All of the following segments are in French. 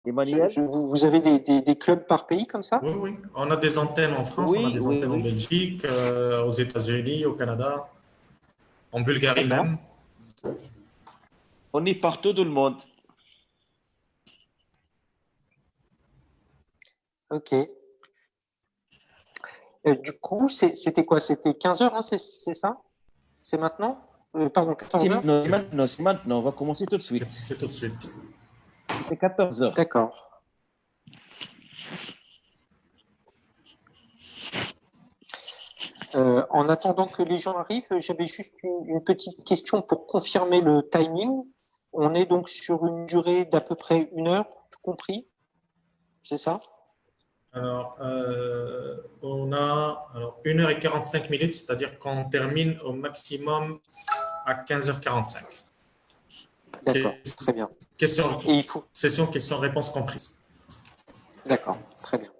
Emmanuel? Vous avez des clubs par pays comme ça? Oui, oui. On a des antennes en France, on a Oui, des oui, antennes en oui. Belgique, aux États-Unis, au Canada, en Bulgarie D'accord. même. On est partout dans le monde. Ok. Du coup, c'était quoi? C'était 15 heures, hein, c'est ça? C'est maintenant? Pardon, 14 heures? C'est maintenant, c'est maintenant. On va commencer tout de suite. C'est tout de suite. C'était 14 heures. D'accord. En attendant que les gens arrivent, j'avais juste une petite question pour confirmer le timing. On est donc sur une durée d'à peu près 1 heure, tout compris, c'est ça? Alors, on a 1h45, c'est-à-dire qu'on termine au maximum à 15h45. D'accord, très bien. Question, Et il faut. session questions-réponses comprises. D'accord, très bien.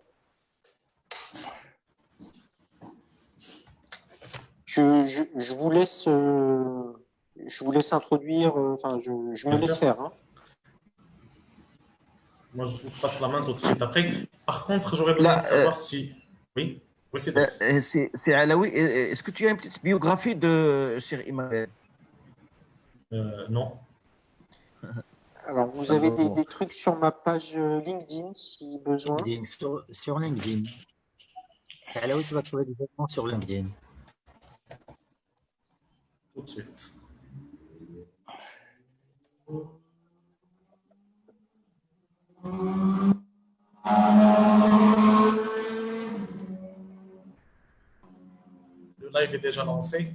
Je vous laisse, introduire. Enfin, je me Bien laisse sûr. faire, hein. Moi, je vous passe la main tout de suite après. Par contre, j'aurais besoin de Là, savoir si… Oui, oui, c'est Dox. c'est Alaoui. Est-ce que tu as une petite biographie de cher Emmanuel? Non. Alors, vous avez Alors, des trucs sur ma page LinkedIn si besoin. LinkedIn, sur LinkedIn. C'est là où tu vas trouver des vêtements sur LinkedIn. Tout de suite. Le live est déjà lancé.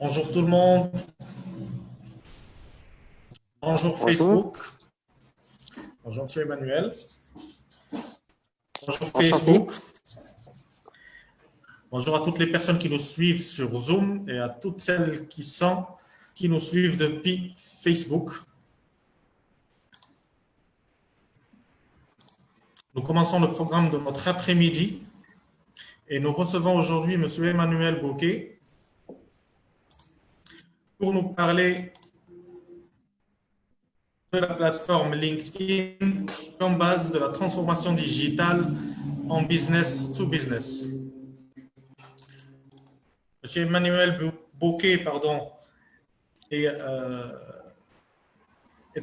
Bonjour tout le monde. Bonjour Facebook. Bonjour Monsieur Emmanuel. Bonjour Enchanté. Facebook. Bonjour à toutes les personnes qui nous suivent sur Zoom et à toutes celles qui nous suivent depuis Facebook. Nous commençons le programme de notre après-midi et nous recevons aujourd'hui Monsieur Emmanuel Bocquet pour nous parler de la plateforme LinkedIn comme base de la transformation digitale en business to business. Monsieur Emmanuel Bocquet, est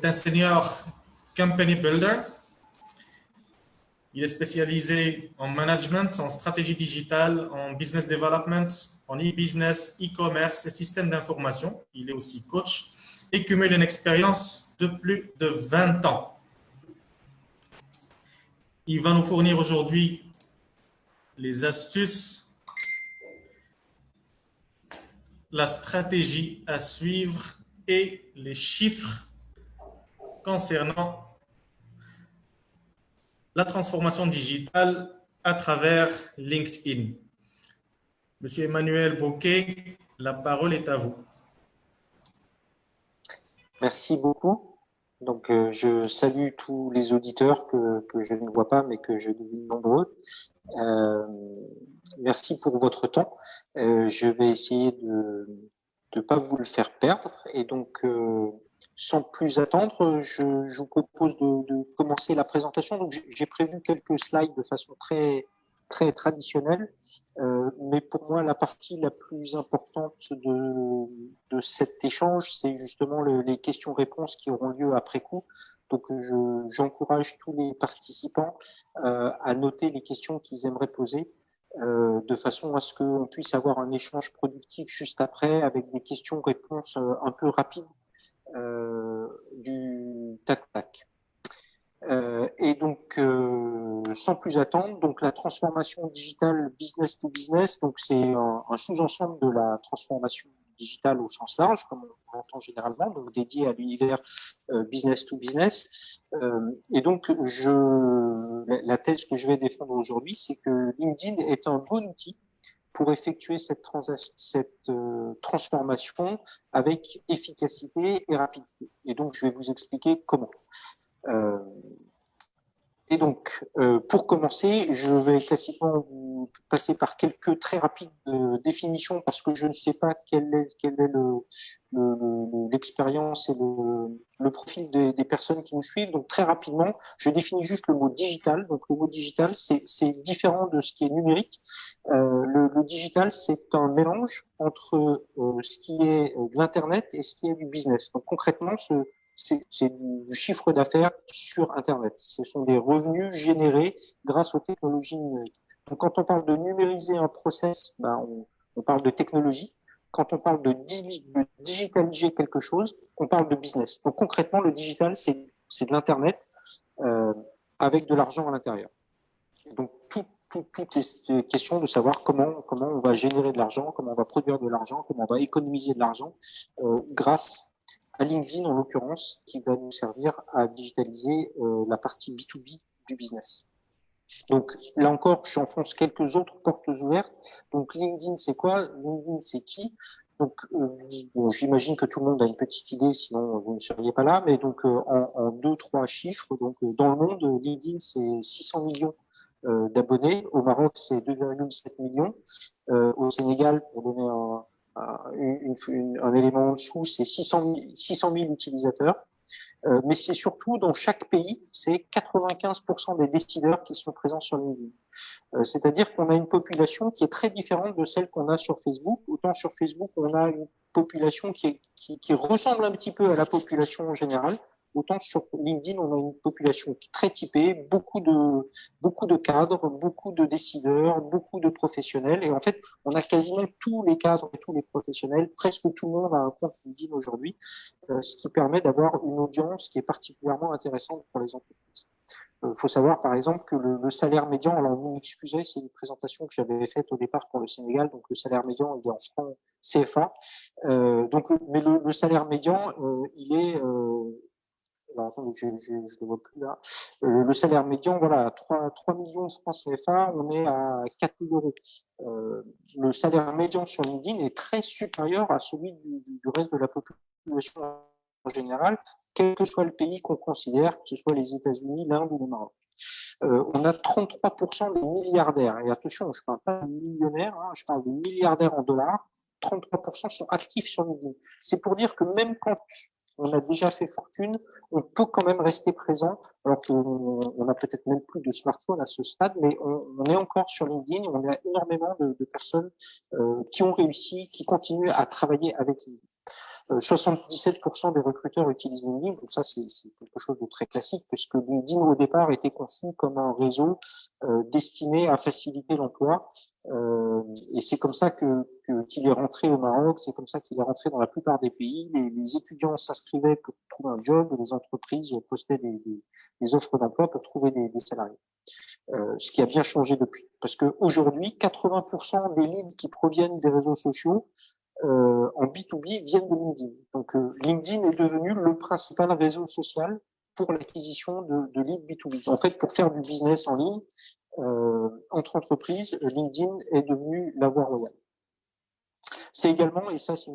un senior company builder. Il est spécialisé en management, en stratégie digitale, en business development, en e-business, e-commerce et système d'information. Il est aussi coach et cumule une expérience de plus de 20 ans. Il va nous fournir aujourd'hui les astuces, la stratégie à suivre et les chiffres concernant la transformation digitale à travers LinkedIn. Monsieur Emmanuel Bocquet, la parole est à vous. Merci beaucoup. Donc, je salue tous les auditeurs que je ne vois pas, mais que je devine nombreux. Merci pour votre temps. Je vais essayer de ne pas vous le faire perdre. Et donc, sans plus attendre, je vous propose de commencer la présentation. Donc, j'ai prévu quelques slides de façon très traditionnelle, mais pour moi, la partie la plus importante de cet échange, c'est justement les questions-réponses qui auront lieu après coup. Donc, j'encourage tous les participants à noter les questions qu'ils aimeraient poser, de façon à ce qu'on puisse avoir un échange productif juste après avec des questions-réponses un peu rapides du tac-tac. Et donc, sans plus attendre, donc la transformation digitale business to business, donc c'est un sous-ensemble de la transformation digitale au sens large, comme on l'entend généralement, donc dédié à l'univers business to business. Et donc, la thèse que je vais défendre aujourd'hui, c'est que LinkedIn est un bon outil pour effectuer cette transformation avec efficacité et rapidité. Et donc, je vais vous expliquer comment. Et donc, pour commencer, je vais classiquement vous passer par quelques très rapides définitions parce que je ne sais pas quel est l'expérience et le profil des personnes qui nous suivent. Donc, très rapidement, je définis juste le mot digital. Donc, le mot digital, c'est différent de ce qui est numérique. Le digital, c'est un mélange entre ce qui est de l'Internet et ce qui est du business. Donc, concrètement, c'est du chiffre d'affaires sur Internet. Ce sont des revenus générés grâce aux technologies numériques. Donc, quand on parle de numériser un process, on parle de technologie. Quand on parle de digitaliser quelque chose, on parle de business. Donc, concrètement, le digital, c'est de l'Internet avec de l'argent à l'intérieur. Donc, tout est question de savoir comment on va générer de l'argent, comment on va produire de l'argent, comment on va économiser de l'argent grâce à LinkedIn en l'occurrence, qui va nous servir à digitaliser la partie B2B du business. Donc là encore, j'enfonce quelques autres portes ouvertes. Donc LinkedIn, c'est quoi? LinkedIn, c'est qui? Donc bon, j'imagine que tout le monde a une petite idée, sinon vous ne seriez pas là. Mais donc en 2-3 chiffres, donc dans le monde, LinkedIn, c'est 600 millions d'abonnés. Au Maroc, c'est 2,7 millions. Au Sénégal, pour donner un élément en dessous, c'est 600 000 utilisateurs. Mais c'est surtout dans chaque pays, c'est 95% des décideurs qui sont présents sur LinkedIn. C'est-à-dire qu'on a une population qui est très différente de celle qu'on a sur Facebook. Autant sur Facebook, on a une population qui ressemble un petit peu à la population en général. Autant sur LinkedIn, on a une population qui est très typée, beaucoup de cadres, beaucoup de décideurs, beaucoup de professionnels. Et en fait, on a quasiment tous les cadres et tous les professionnels. Presque tout le monde a un compte LinkedIn aujourd'hui, ce qui permet d'avoir une audience qui est particulièrement intéressante pour les entreprises. Faut savoir, par exemple, que le salaire médian, alors vous m'excusez, c'est une présentation que j'avais faite au départ pour le Sénégal, donc le salaire médian, il est CFA. Donc, mais le salaire médian, il est alors, attendez, je ne le vois plus là. Le salaire médian, voilà, 3 millions de francs CFA, on est à 4 000 euros. Le salaire médian sur LinkedIn est très supérieur à celui du reste de la population en général, quel que soit le pays qu'on considère, que ce soit les États-Unis, l'Inde ou le Maroc. On a 33% des milliardaires. Et attention, je ne parle pas de millionnaires, hein, je parle de milliardaires en dollars. 33% sont actifs sur LinkedIn. C'est pour dire que même quand on a déjà fait fortune, on peut quand même rester présent, alors qu'on n'a peut-être même plus de smartphone à ce stade, mais on est encore sur LinkedIn, on a énormément de personnes qui ont réussi, qui continuent à travailler avec LinkedIn. 77% des recruteurs utilisent LinkedIn, donc ça c'est quelque chose de très classique, puisque LinkedIn au départ était conçu comme un réseau destiné à faciliter l'emploi, et c'est comme ça qu'il est rentré au Maroc, c'est comme ça qu'il est rentré dans la plupart des pays. Les étudiants s'inscrivaient pour trouver un job, les entreprises postaient des offres d'emploi pour trouver des salariés. Ce qui a bien changé depuis, parce qu'aujourd'hui, 80% des leads qui proviennent des réseaux sociaux en B2B viennent de LinkedIn. Donc, LinkedIn est devenu le principal réseau social pour l'acquisition de leads B2B. En fait, pour faire du business en ligne entre entreprises, LinkedIn est devenu la voie royale. C'est également, et ça c'est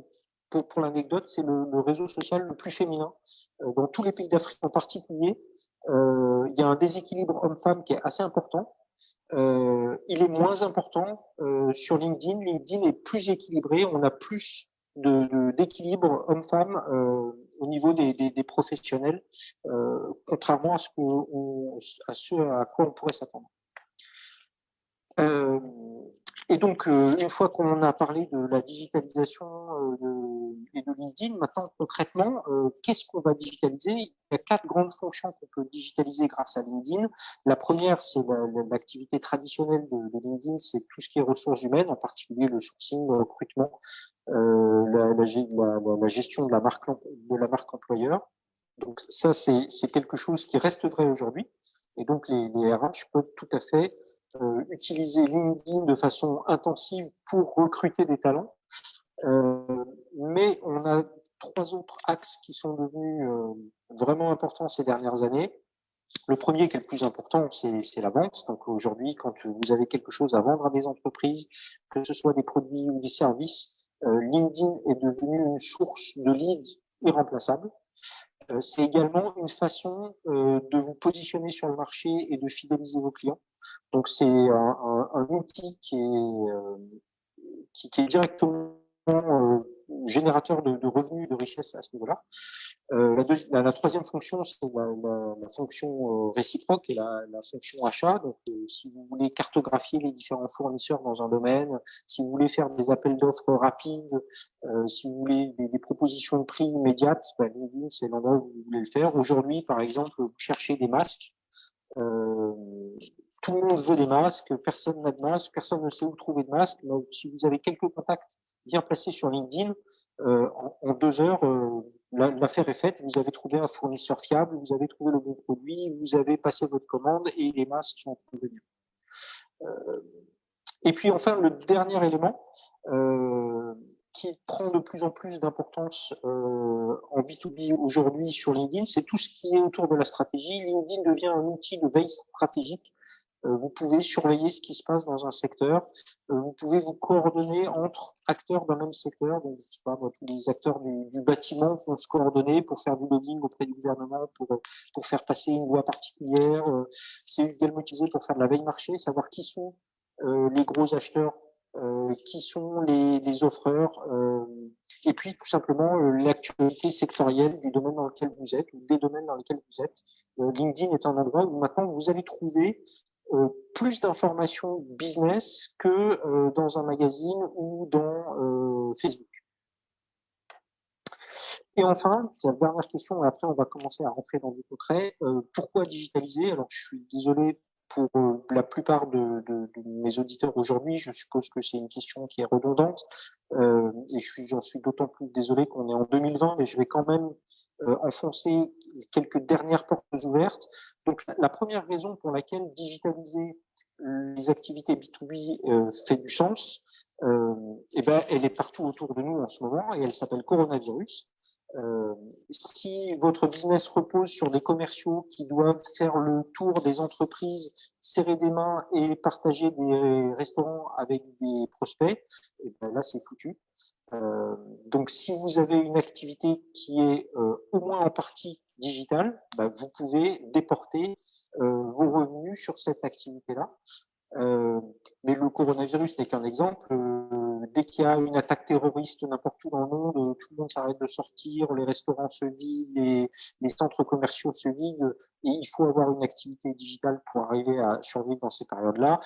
pour l'anecdote, c'est le réseau social le plus féminin dans tous les pays d'Afrique en particulier. Il y a un déséquilibre homme-femme qui est assez important. Il est moins important sur LinkedIn. LinkedIn est plus équilibré. On a plus d'équilibre homme-femme au niveau des professionnels, contrairement à ce à quoi on pourrait s'attendre. Et donc, une fois qu'on a parlé de la digitalisation et de LinkedIn, maintenant concrètement, qu'est-ce qu'on va digitaliser? Il y a 4 grandes fonctions qu'on peut digitaliser grâce à LinkedIn. La première, c'est l'activité traditionnelle de LinkedIn, c'est tout ce qui est ressources humaines, en particulier le sourcing, le recrutement, la gestion de la marque employeur. Donc ça, c'est quelque chose qui reste vrai aujourd'hui. Et donc les RH peuvent tout à fait utiliser LinkedIn de façon intensive pour recruter des talents. Mais on a 3 autres axes qui sont devenus vraiment importants ces dernières années. Le premier, qui est le plus important, c'est la vente. Donc aujourd'hui, quand vous avez quelque chose à vendre à des entreprises, que ce soit des produits ou des services, LinkedIn est devenu une source de leads irremplaçable. C'est également une façon de vous positionner sur le marché et de fidéliser vos clients. Donc c'est un outil qui est directement générateur de revenus et de richesses à ce niveau-là. La troisième fonction, c'est la fonction réciproque et la fonction achat. Donc, si vous voulez cartographier les différents fournisseurs dans un domaine, si vous voulez faire des appels d'offres rapides, si vous voulez des propositions de prix immédiates, LinkedIn, c'est l'endroit où vous voulez le faire. Aujourd'hui, par exemple, vous cherchez des masques. Tout le monde veut des masques, personne n'a de masque, personne ne sait où trouver de masques. Mais si vous avez quelques contacts bien placés sur LinkedIn, en 2 heures, l'affaire est faite. Vous avez trouvé un fournisseur fiable, vous avez trouvé le bon produit, vous avez passé votre commande et les masques sont en train de venir. Et puis enfin, le dernier élément qui prend de plus en plus d'importance en B2B aujourd'hui sur LinkedIn, c'est tout ce qui est autour de la stratégie. LinkedIn devient un outil de veille stratégique. Vous pouvez surveiller ce qui se passe dans un secteur. Vous pouvez vous coordonner entre acteurs d'un même secteur. Donc, je sais pas, tous les acteurs du bâtiment vont se coordonner pour faire du lobbying auprès du gouvernement, pour faire passer une loi particulière. C'est également utilisé pour faire de la veille marché, savoir qui sont les gros acheteurs, qui sont les offreurs, et puis tout simplement l'actualité sectorielle du domaine dans lequel vous êtes ou des domaines dans lesquels vous êtes. LinkedIn est un endroit où maintenant vous allez trouver plus d'informations business que dans un magazine ou dans Facebook. Et enfin, la dernière question, et après on va commencer à rentrer dans du concret. Pourquoi digitaliser? Alors je suis désolé pour la plupart de mes auditeurs aujourd'hui, je suppose que c'est une question qui est redondante, Et j'en suis d'autant plus désolé qu'on est en 2020, mais je vais quand même enfoncer quelques dernières portes ouvertes. Donc, la première raison pour laquelle digitaliser les activités B2B fait du sens, eh ben, elle est partout autour de nous en ce moment et elle s'appelle coronavirus. Si votre business repose sur des commerciaux qui doivent faire le tour des entreprises, serrer des mains et partager des restaurants avec des prospects, et ben là c'est foutu. Donc si vous avez une activité qui est au moins en partie digitale, ben, vous pouvez déporter vos revenus sur cette activité-là. Mais le coronavirus n'est qu'un exemple. Dès qu'il y a une attaque terroriste n'importe où dans le monde, tout le monde s'arrête de sortir, les restaurants se vident, les centres commerciaux se vident, et il faut avoir une activité digitale pour arriver à survivre dans ces périodes-là.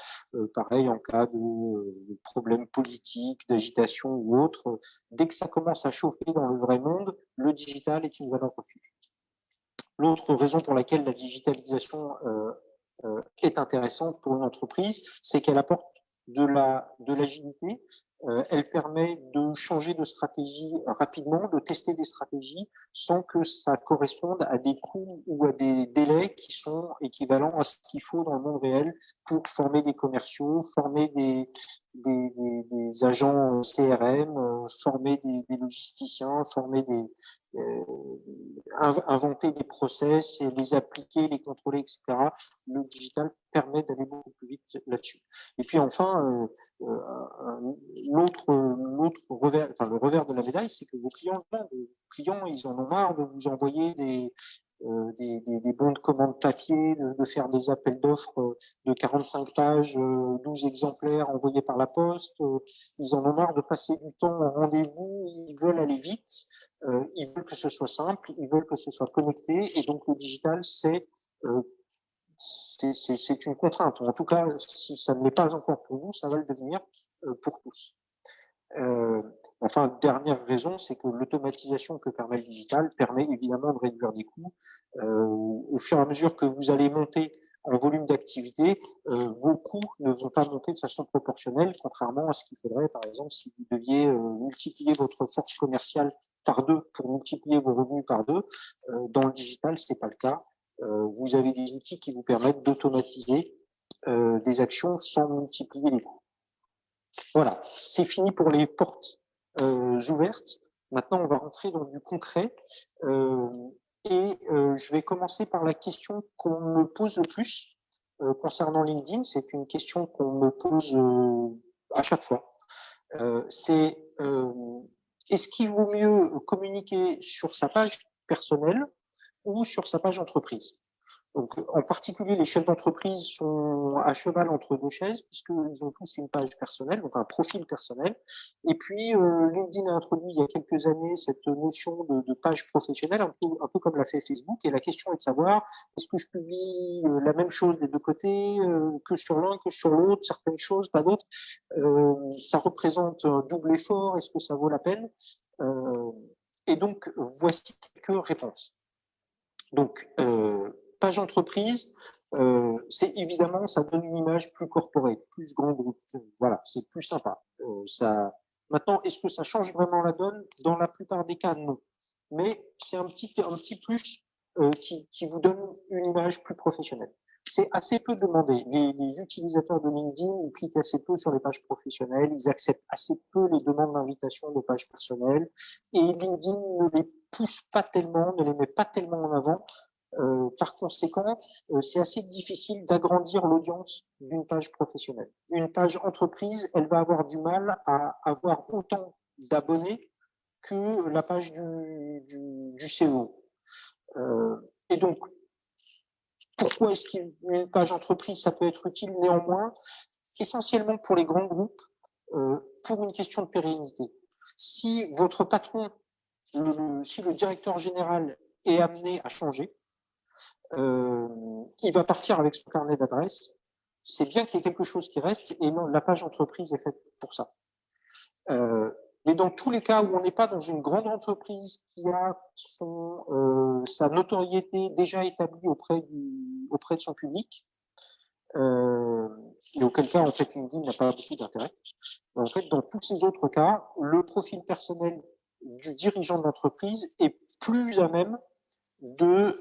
Pareil en cas de problèmes politiques, d'agitation ou autre. Dès que ça commence à chauffer dans le vrai monde, le digital est une valeur refuge. L'autre raison pour laquelle la digitalisation est intéressante pour une entreprise, c'est qu'elle apporte de l'agilité, elle permet de changer de stratégie rapidement, de tester des stratégies sans que ça corresponde à des coûts ou à des délais qui sont équivalents à ce qu'il faut dans le monde réel pour former des commerciaux, former des agents CRM, former des logisticiens, former inventer des process et les appliquer, les contrôler, etc. Le digital permet d'aller beaucoup plus vite là-dessus. Et puis enfin, le revers de la médaille, c'est que vos clients, ils en ont marre de vous envoyer des bons de commande papier, de faire des appels d'offres de 45 pages, 12 exemplaires envoyés par la poste. Ils en ont marre de passer du temps en rendez-vous, ils veulent aller vite, ils veulent que ce soit simple, ils veulent que ce soit connecté, et donc le digital, c'est une contrainte. En tout cas, si ça ne l'est pas encore pour vous, ça va le devenir pour tous. Enfin, dernière raison, c'est que l'automatisation que permet le digital permet évidemment de réduire des coûts. Au fur et à mesure que vous allez monter en volume d'activité, vos coûts ne vont pas monter de façon proportionnelle, contrairement à ce qu'il faudrait, par exemple, si vous deviez multiplier votre force commerciale par 2 pour multiplier vos revenus par 2. Dans le digital, ce n'est pas le cas. Vous avez des outils qui vous permettent d'automatiser des actions sans multiplier les coûts. Voilà, c'est fini pour les portes ouvertes. Maintenant, on va rentrer dans du concret. Je vais commencer par la question qu'on me pose le plus concernant LinkedIn. C'est une question qu'on me pose à chaque fois. Est-ce qu'il vaut mieux communiquer sur sa page personnelle ou sur sa page entreprise? Donc, en particulier, les chefs d'entreprise sont à cheval entre deux chaises puisqu'ils ont tous une page personnelle, donc un profil personnel. Et puis, LinkedIn a introduit il y a quelques années cette notion de page professionnelle, un peu comme l'a fait Facebook. Et la question est de savoir, est-ce que je publie la même chose des deux côtés, que sur l'un, que sur l'autre, certaines choses, pas d'autres. Ça représente un double effort, est-ce que ça vaut la peine? Et donc, voici quelques réponses. Donc, page entreprise, c'est évidemment, ça donne une image plus corporate, plus grand groupe. Voilà, c'est plus sympa. Maintenant, est-ce que ça change vraiment la donne? Dans la plupart des cas, non. Mais c'est un petit plus qui vous donne une image plus professionnelle. C'est assez peu demandé. Les utilisateurs de LinkedIn, ils cliquent assez peu sur les pages professionnelles, ils acceptent assez peu les demandes d'invitation de pages personnelles, et LinkedIn ne les pousse pas tellement, ne les met pas tellement en avant. Par conséquent, c'est assez difficile d'agrandir l'audience d'une page professionnelle. Une page entreprise, elle va avoir du mal à avoir autant d'abonnés que la page du CEO. Et donc, pourquoi est-ce qu'une page entreprise, ça peut être utile? Néanmoins, essentiellement pour les grands groupes, pour une question de pérennité. Si votre patron, si le directeur général est amené à changer, il va partir avec son carnet d'adresses. C'est bien qu'il y ait quelque chose qui reste, et non, la page entreprise est faite pour ça. Mais dans tous les cas où on n'est pas dans une grande entreprise qui a sa notoriété déjà établie auprès de son public, et auquel cas, en fait, LinkedIn n'a pas beaucoup d'intérêt. En fait, dans tous ces autres cas, le profil personnel du dirigeant d'entreprise est plus à même d'être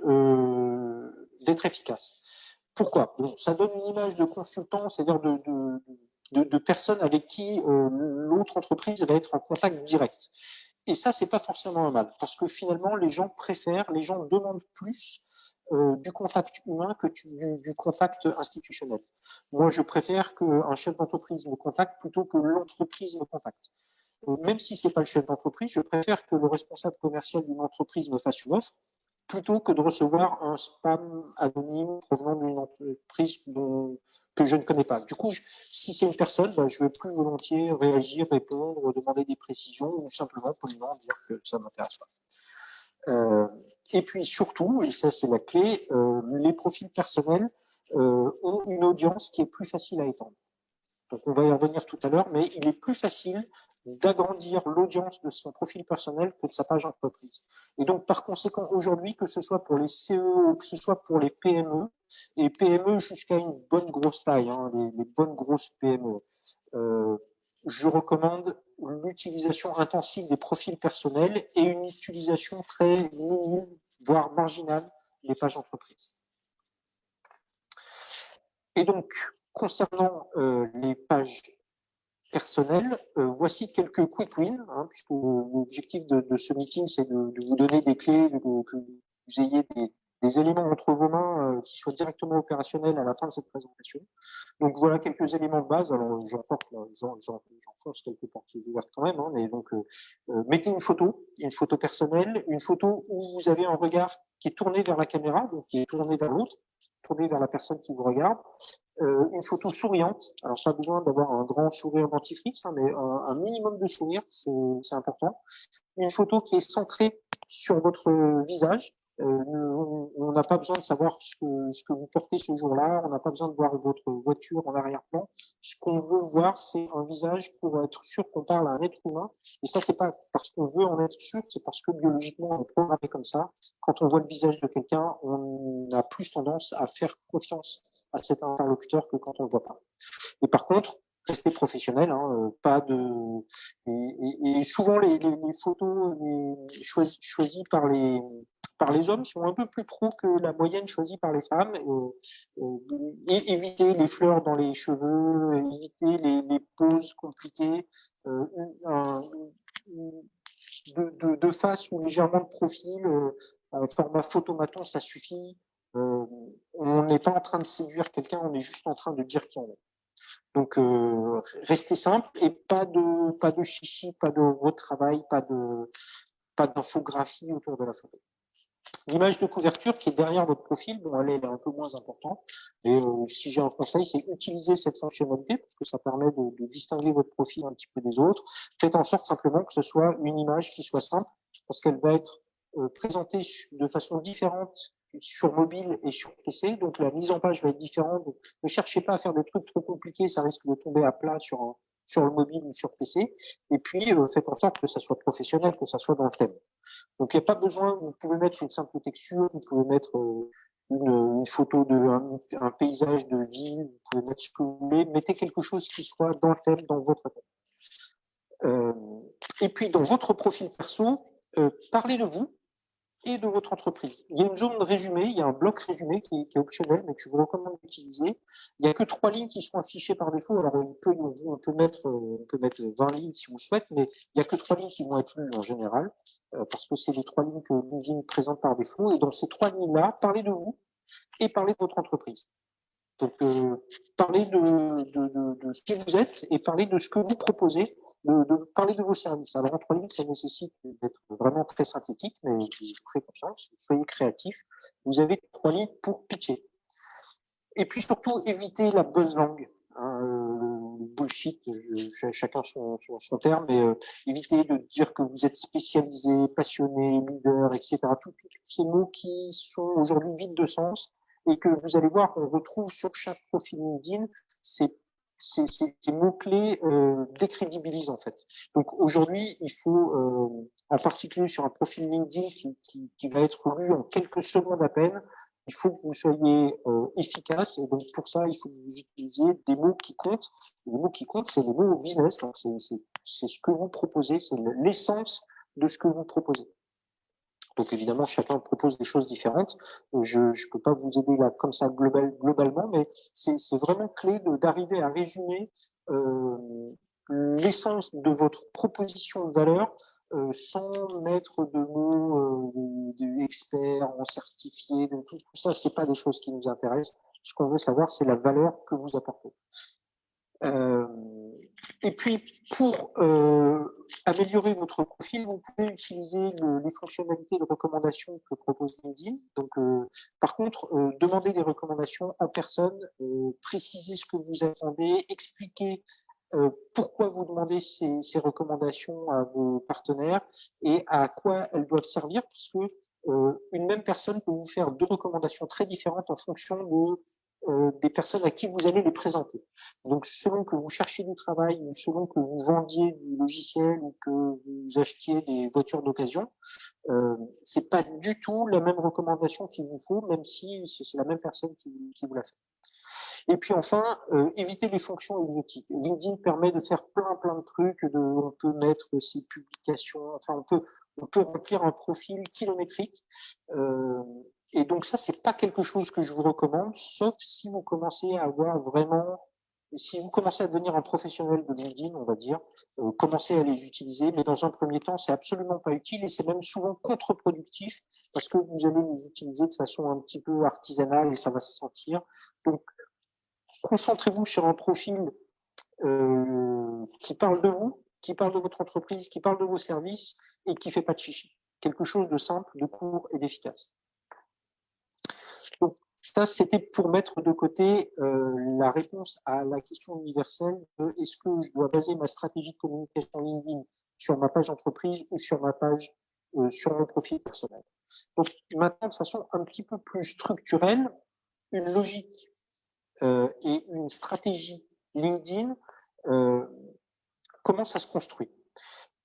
efficace. Pourquoi? Bon, ça donne une image de consultant, c'est-à-dire de personnes avec qui l'autre entreprise va être en contact direct. Et ça, c'est pas forcément un mal, parce que finalement, les gens préfèrent, les gens demandent plus du contact humain que du contact institutionnel. Moi, je préfère qu'un chef d'entreprise me contacte plutôt que l'entreprise me contacte. Même si c'est pas le chef d'entreprise, je préfère que le responsable commercial d'une entreprise me fasse une offre plutôt que de recevoir un spam anonyme provenant d'une entreprise que je ne connais pas. Du coup, si c'est une personne, je vais plus volontiers réagir, répondre, demander des précisions ou simplement poliment dire que ça ne m'intéresse pas. Et puis surtout, et ça c'est la clé, les profils personnels ont une audience qui est plus facile à étendre. Donc on va y revenir tout à l'heure, mais il est plus facile d'agrandir l'audience de son profil personnel que de sa page entreprise. Et donc par conséquent, aujourd'hui, que ce soit pour les CEO, que ce soit pour les PME, et PME jusqu'à une bonne grosse taille, hein, les bonnes grosses PME, je recommande l'utilisation intensive des profils personnels et une utilisation très minime, voire marginale, des pages entreprises. Et donc, concernant les pages personnelles, voici quelques quick wins, hein, puisque l'objectif de ce meeting, c'est de vous donner des clés, que vous ayez des éléments entre vos mains qui soient directement opérationnels à la fin de cette présentation. Donc voilà quelques éléments de base. Alors j'enfonce quelques portes ouvertes quand même, hein, mais donc mettez une photo personnelle, une photo où vous avez un regard qui est tourné vers la caméra, donc qui est tourné vers l'autre, tourné vers la personne qui vous regarde. Une photo souriante. Alors, pas besoin d'avoir un grand sourire dentifrice, hein, mais un minimum de sourire, c'est important. Une photo qui est centrée sur votre visage. On n'a pas besoin de savoir ce que vous portez ce jour-là. On n'a pas besoin de voir votre voiture en arrière-plan. Ce qu'on veut voir, c'est un visage pour être sûr qu'on parle à un être humain. Et ça, c'est pas parce qu'on veut en être sûr, c'est parce que biologiquement, on est programmé comme ça. Quand on voit le visage de quelqu'un, on a plus tendance à faire confiance à cet interlocuteur que quand on le voit pas. Et par contre, restez professionnel, hein, pas de et souvent les photos choisies par les hommes sont un peu plus pro que la moyenne choisie par les femmes. Et évitez les fleurs dans les cheveux, évitez les poses compliquées, de face ou légèrement de profil, format photomaton, ça suffit. On n'est pas en train de séduire quelqu'un, on est juste en train de dire qui on est. Donc, restez simple et pas de chichi, pas de retravail, pas d'infographie autour de la photo. L'image de couverture qui est derrière votre profil, bon, elle est un peu moins importante. Et si j'ai un conseil, c'est utiliser cette fonctionnalité parce que ça permet de distinguer votre profil un petit peu des autres. Faites en sorte simplement que ce soit une image qui soit simple parce qu'elle va être présentée de façon différente sur mobile et sur PC. Donc la mise en page va être différente. Donc, ne cherchez pas à faire des trucs trop compliqués, ça risque de tomber à plat sur le mobile ou sur PC. Et puis, faites en sorte que ça soit professionnel, que ça soit dans le thème. Donc, il n'y a pas besoin, vous pouvez mettre une simple texture, vous pouvez mettre une photo d'un paysage de ville, vous pouvez mettre ce que vous voulez, mettez quelque chose qui soit dans le thème, dans votre thème. Et puis, dans votre profil perso, parlez de vous et de votre entreprise. Il y a une zone résumée, il y a un bloc résumé qui est optionnel, mais que je vous recommande d'utiliser. Il n'y a que 3 lignes qui sont affichées par défaut. Alors, on peut mettre 20 lignes si on le souhaite, mais il n'y a que 3 lignes qui vont être lues en général, parce que c'est les 3 lignes que LinkedIn présente par défaut. Et dans ces 3 lignes-là, parlez de vous et parlez de votre entreprise. Donc, parlez de ce qui vous êtes et parlez de ce que vous proposez, de parler de vos services. Alors, en 3 lignes, ça nécessite d'être vraiment très synthétique, mais je vous fais confiance, soyez créatifs. Vous avez 3 lignes pour pitcher. Et puis, surtout, évitez la buzzlang. Le bullshit, chacun son terme, mais évitez de dire que vous êtes spécialisé, passionné, leader, etc. Tous ces mots qui sont aujourd'hui vides de sens et que vous allez voir qu'on retrouve sur chaque profil LinkedIn, ces mots-clés décrédibilisent en fait. Donc aujourd'hui, il faut, en particulier sur un profil LinkedIn qui va être lu en quelques secondes à peine, il faut que vous soyez efficace. Et donc, pour ça, il faut que vous utilisiez des mots qui comptent. Les mots qui comptent, c'est les mots business. Donc, c'est ce que vous proposez, c'est l'essence de ce que vous proposez. Donc, évidemment, chacun propose des choses différentes. Je ne peux pas vous aider là comme ça globalement, mais c'est vraiment clé d'arriver à résumer l'essence de votre proposition de valeur sans mettre de mots d'experts, en certifié, de tout ça, c'est pas des choses qui nous intéressent. Ce qu'on veut savoir, c'est la valeur que vous apportez. Et puis, pour améliorer votre profil, vous pouvez utiliser les fonctionnalités de recommandation que propose LinkedIn. Donc, par contre, demandez des recommandations en personne, précisez ce que vous attendez, expliquez pourquoi vous demandez ces recommandations à vos partenaires et à quoi elles doivent servir, parce que une même personne peut vous faire deux recommandations très différentes en fonction des personnes à qui vous allez les présenter. Donc, selon que vous cherchiez du travail ou selon que vous vendiez du logiciel ou que vous achetiez des voitures d'occasion, c'est pas du tout la même recommandation qu'il vous faut, même si c'est la même personne qui vous l'a fait. Et puis enfin, éviter les fonctions exotiques. LinkedIn permet de faire plein de trucs. On peut mettre ses publications, enfin on peut remplir un profil kilométrique. Et donc ça, c'est pas quelque chose que je vous recommande, sauf si vous commencez à avoir vraiment, si vous commencez à devenir un professionnel de LinkedIn, on va dire, commencez à les utiliser. Mais dans un premier temps, c'est absolument pas utile et c'est même souvent contre-productif parce que vous allez les utiliser de façon un petit peu artisanale et ça va se sentir. Donc concentrez-vous sur un profil qui parle de vous, qui parle de votre entreprise, qui parle de vos services et qui ne fait pas de chichi. Quelque chose de simple, de court et d'efficace. Donc, ça, c'était pour mettre de côté la réponse à la question universelle de est-ce que je dois baser ma stratégie de communication LinkedIn sur ma page entreprise ou sur ma page, sur mon profil personnel. Donc, maintenant, de façon un petit peu plus structurelle, une logique et une stratégie LinkedIn, comment ça se construit.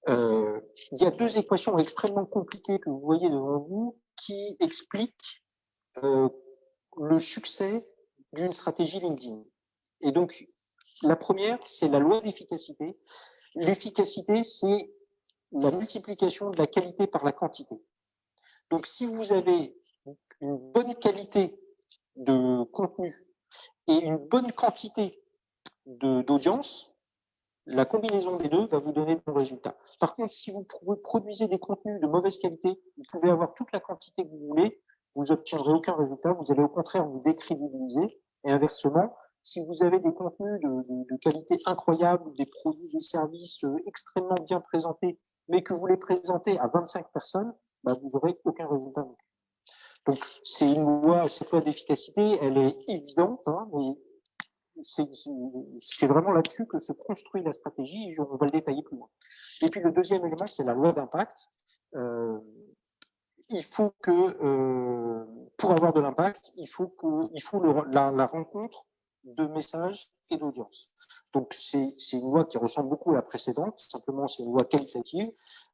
Il y a deux équations extrêmement compliquées que vous voyez devant vous qui expliquent le succès d'une stratégie LinkedIn. Et donc, la première, c'est la loi d'efficacité. L'efficacité, c'est la multiplication de la qualité par la quantité. Donc, si vous avez une bonne qualité de contenu et une bonne quantité d'audience, la combinaison des deux va vous donner de bons résultats. Par contre, si vous produisez des contenus de mauvaise qualité, vous pouvez avoir toute la quantité que vous voulez, vous n'obtiendrez aucun résultat, vous allez au contraire vous décrédibiliser. Et inversement, si vous avez des contenus de qualité incroyable, des produits, des services extrêmement bien présentés, mais que vous les présentez à 25 personnes, bah, vous n'aurez aucun résultat non plus. Donc, cette loi d'efficacité, elle est évidente, hein, mais c'est vraiment là-dessus que se construit la stratégie et on va le détailler plus loin. Et puis, le deuxième élément, c'est la loi d'impact. Il faut que, pour avoir de l'impact, il faut la rencontre de messages et d'audience. Donc, c'est une loi qui ressemble beaucoup à la précédente, simplement c'est une loi qualitative.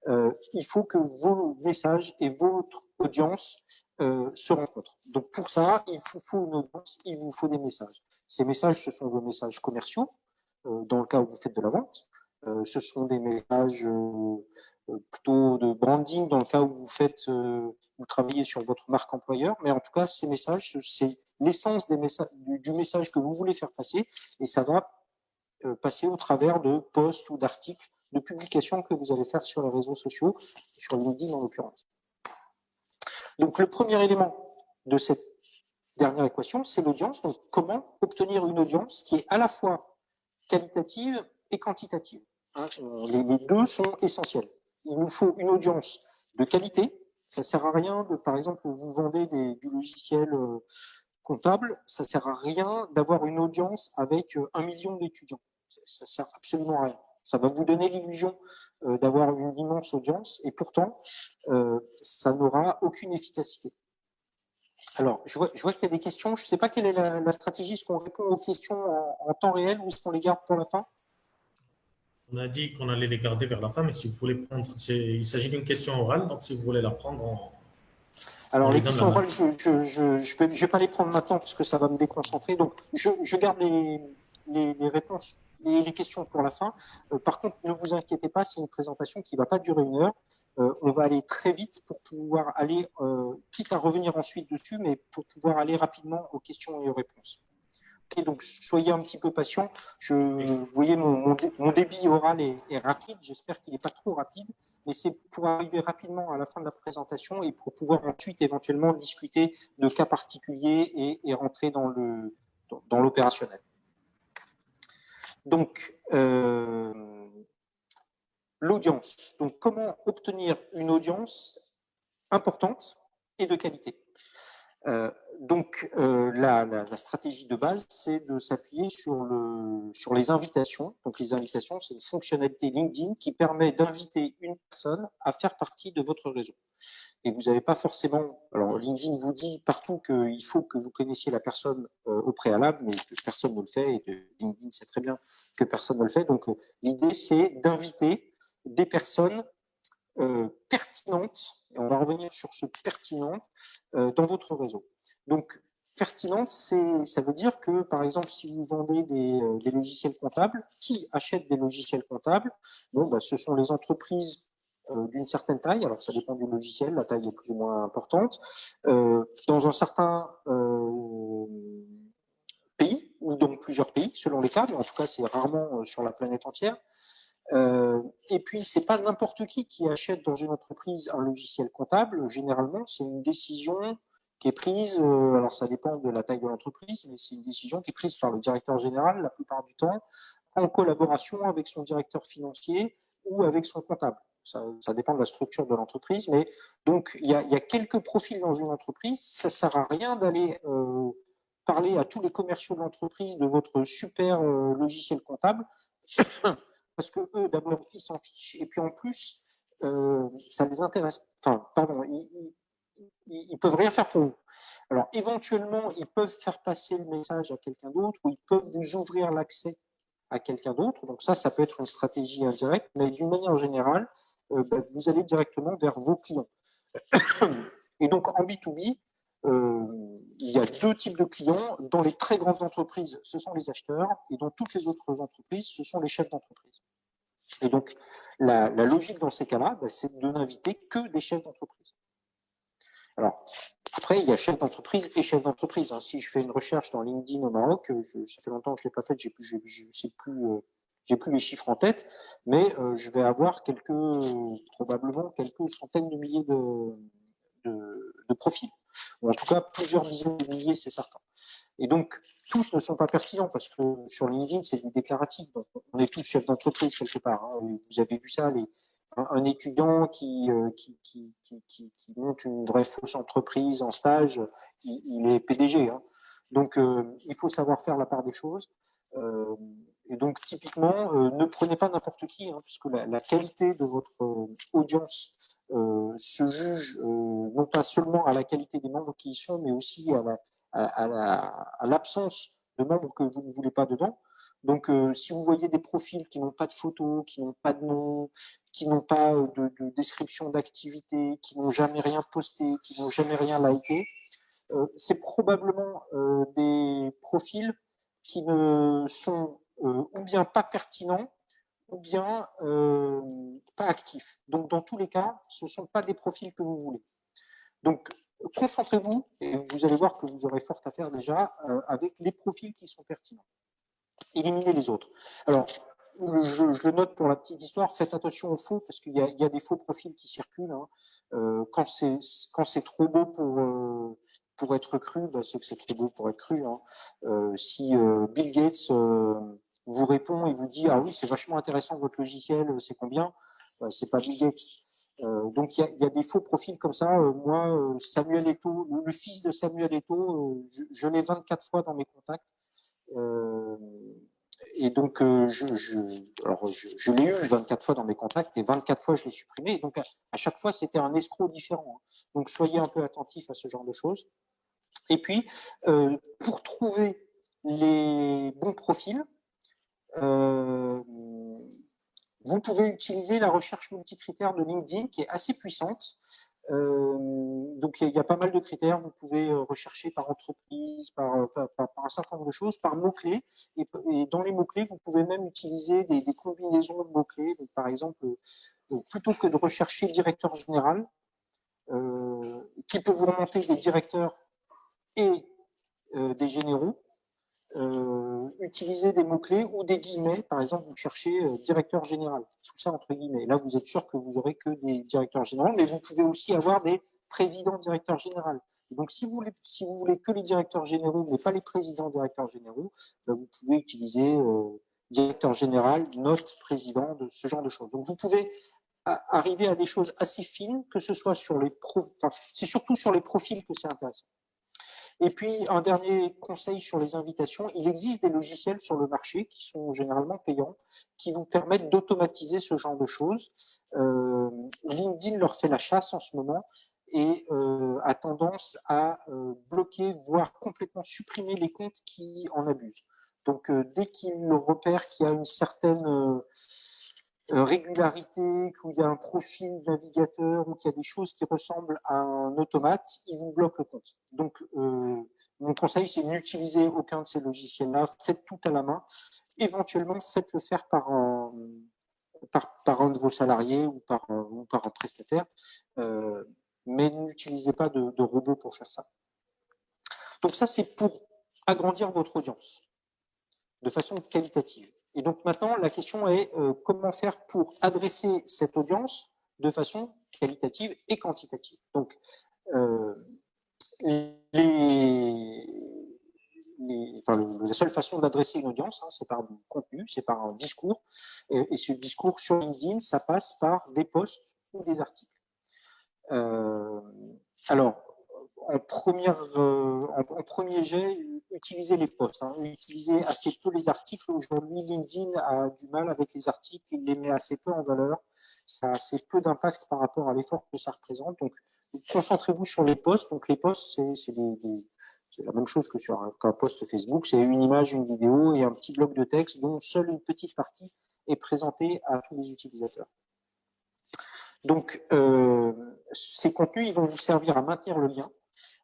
Il faut que vos messages et votre audience se rencontrent. Donc, pour ça, il vous faut une audience, il vous faut des messages. Ces messages, ce sont vos messages commerciaux, dans le cas où vous faites de la vente. Ce sont des messages plutôt de branding, dans le cas où vous travaillez sur votre marque employeur. Mais en tout cas, ces messages, c'est l'essence du message que vous voulez faire passer, et ça va passer au travers de posts ou d'articles, de publications que vous allez faire sur les réseaux sociaux, sur LinkedIn en l'occurrence. Donc, le premier élément de cette dernière équation, c'est l'audience. Donc, comment obtenir une audience qui est à la fois qualitative et quantitative. Les deux sont essentiels. Il nous faut une audience de qualité. Ça ne sert à rien de, par exemple, vous vendez du logiciel comptable, ça ne sert à rien d'avoir une audience avec 1 million d'étudiants. Ça ne sert absolument à rien. Ça va vous donner l'illusion d'avoir une immense audience et pourtant, ça n'aura aucune efficacité. Alors, je vois qu'il y a des questions. Je ne sais pas quelle est la stratégie. Est-ce qu'on répond aux questions en temps réel ou est-ce qu'on les garde pour la fin? On a dit qu'on allait les garder vers la fin, mais si vous voulez prendre, il s'agit d'une question orale, donc si vous voulez la prendre, Alors, On les lui donne questions la main. orales, je vais pas les prendre maintenant parce que ça va me déconcentrer. Donc, je garde les réponses et les questions pour la fin. Par contre, ne vous inquiétez pas, c'est une présentation qui va pas durer 1 heure. On va aller très vite pour pouvoir aller, quitte à revenir ensuite dessus, mais pour pouvoir aller rapidement aux questions et aux réponses. Ok, donc soyez un petit peu patient. Vous voyez, mon débit oral est rapide. J'espère qu'il n'est pas trop rapide, mais c'est pour arriver rapidement à la fin de la présentation et pour pouvoir ensuite éventuellement discuter de cas particuliers et rentrer dans l'opérationnel. Donc, l'audience. Donc, comment obtenir une audience importante et de qualité? La stratégie de base, c'est de s'appuyer sur les invitations. Donc, les invitations, c'est une fonctionnalité LinkedIn qui permet d'inviter une personne à faire partie de votre réseau. Et vous n'avez pas forcément... Alors, LinkedIn vous dit partout qu'il faut que vous connaissiez la personne au préalable, mais que personne ne le fait, et LinkedIn sait très bien que personne ne le fait. Donc, l'idée, c'est d'inviter des personnes pertinentes, et on va revenir sur ce pertinent, dans votre réseau. Donc, pertinente, ça veut dire que, par exemple, si vous vendez des logiciels comptables, qui achètent des logiciels comptables? Bon, bah, ce sont les entreprises d'une certaine taille, alors ça dépend du logiciel, la taille est plus ou moins importante, dans un certain pays, ou dans plusieurs pays, selon les cas, mais en tout cas, c'est rarement sur la planète entière. Et puis, c'est pas n'importe qui achète dans une entreprise un logiciel comptable. Généralement, c'est une décision qui est prise, alors ça dépend de la taille de l'entreprise, mais c'est une décision qui est prise par le directeur général la plupart du temps, en collaboration avec son directeur financier ou avec son comptable. Ça dépend de la structure de l'entreprise, mais donc il y a quelques profils dans une entreprise. Ça sert à rien d'aller parler à tous les commerciaux de l'entreprise de votre super logiciel comptable. Parce que eux, d'abord, ils s'en fichent, et puis en plus, ça les intéresse. Enfin, pardon, ils peuvent rien faire pour vous. Alors, éventuellement, ils peuvent faire passer le message à quelqu'un d'autre, ou ils peuvent vous ouvrir l'accès à quelqu'un d'autre. Donc ça peut être une stratégie indirecte, mais d'une manière générale, vous allez directement vers vos clients. Et donc, en B2B, il y a 2 types de clients. Dans les très grandes entreprises, ce sont les acheteurs, et dans toutes les autres entreprises, ce sont les chefs d'entreprise. Et donc, la logique dans ces cas-là, c'est de n'inviter que des chefs d'entreprise. Alors, après, il y a chef d'entreprise et chef d'entreprise. Si je fais une recherche dans LinkedIn au Maroc, ça fait longtemps que je ne l'ai pas faite, j'ai plus les chiffres en tête, mais je vais avoir probablement quelques centaines de milliers de profils, ou en tout cas plusieurs dizaines de milliers, c'est certain. Et donc, tous ne sont pas pertinents parce que sur LinkedIn, c'est du déclaratif. Donc, on est tous chefs d'entreprise quelque part. Vous avez vu ça, un étudiant qui monte une vraie fausse entreprise en stage, il est PDG. Donc, il faut savoir faire la part des choses. Et donc, typiquement, ne prenez pas n'importe qui, puisque la qualité de votre audience se juge non pas seulement à la qualité des membres qui y sont, mais aussi à l'absence de membres que vous ne voulez pas dedans. Donc, si vous voyez des profils qui n'ont pas de photos, qui n'ont pas de nom, qui n'ont pas de description d'activité, qui n'ont jamais rien posté, qui n'ont jamais rien liké, c'est probablement des profils qui ne sont ou bien pas pertinents, ou bien pas actifs. Donc, dans tous les cas, ce ne sont pas des profils que vous voulez. Donc, concentrez-vous et vous allez voir que vous aurez fort à faire déjà avec les profils qui sont pertinents. Éliminez les autres. Alors, je le note pour la petite histoire, faites attention aux faux parce qu'il y a des faux profils qui circulent. Quand c'est trop beau pour être cru, c'est que c'est trop beau pour être cru. Si Bill Gates vous répond et vous dit « Ah oui, c'est vachement intéressant votre logiciel, c'est combien ?» C'est pas Bill Gates. Donc, il y a des faux profils comme ça. Moi, Samuel Eto'o, le fils de Samuel Eto'o, je l'ai 24 fois dans mes contacts. Et donc, je l'ai eu 24 fois dans mes contacts et 24 fois, je l'ai supprimé. Et donc, à chaque fois, c'était un escroc différent. Donc, soyez un peu attentifs à ce genre de choses. Et puis, pour trouver les bons profils, vous pouvez utiliser la recherche multicritère de LinkedIn qui est assez puissante. Donc, il y a pas mal de critères. Vous pouvez rechercher par entreprise, par un certain nombre de choses, par mots-clés. Et dans les mots-clés, vous pouvez même utiliser des combinaisons de mots-clés. Donc, par exemple, plutôt que de rechercher directeur général, qui peut vous remonter des directeurs et des généraux, utiliser des mots-clés ou des guillemets. Par exemple, vous cherchez directeur général, tout ça entre guillemets. Là, vous êtes sûr que vous aurez que des directeurs généraux, mais vous pouvez aussi avoir des présidents directeurs généraux. Donc, si vous voulez que les directeurs généraux, mais pas les présidents directeurs généraux, ben, vous pouvez utiliser directeur général, note président, de ce genre de choses. Donc, vous pouvez arriver à des choses assez fines, que ce soit sur les c'est surtout sur les profils que c'est intéressant. Et puis, un dernier conseil sur les invitations, il existe des logiciels sur le marché qui sont généralement payants, qui vous permettent d'automatiser ce genre de choses. LinkedIn leur fait la chasse en ce moment et a tendance à bloquer, voire complètement supprimer les comptes qui en abusent. Donc, dès qu'il repère qu'il y a une certaine régularité, où il y a un profil navigateur ou qu'il y a des choses qui ressemblent à un automate, il vous bloque le compte. Donc, mon conseil, c'est n'utilisez aucun de ces logiciels-là, faites tout à la main. Éventuellement, faites-le faire par un de vos salariés ou par un prestataire, mais n'utilisez pas de robot pour faire ça. Donc ça, c'est pour agrandir votre audience de façon qualitative. Et donc maintenant, la question est comment faire pour adresser cette audience de façon qualitative et quantitative. Donc, la seule façon d'adresser une audience, c'est par du contenu, c'est par un discours. Et ce discours sur LinkedIn, ça passe par des posts ou des articles. Alors, en premier jet, utilisez les posts, utilisez assez peu les articles. Aujourd'hui, LinkedIn a du mal avec les articles, il les met assez peu en valeur, ça a assez peu d'impact par rapport à l'effort que ça représente. Donc, concentrez-vous sur les posts. Donc, les posts, c'est la même chose que sur qu'un post Facebook, c'est une image, une vidéo et un petit bloc de texte dont seule une petite partie est présentée à tous les utilisateurs. Donc, ces contenus, ils vont vous servir à maintenir le lien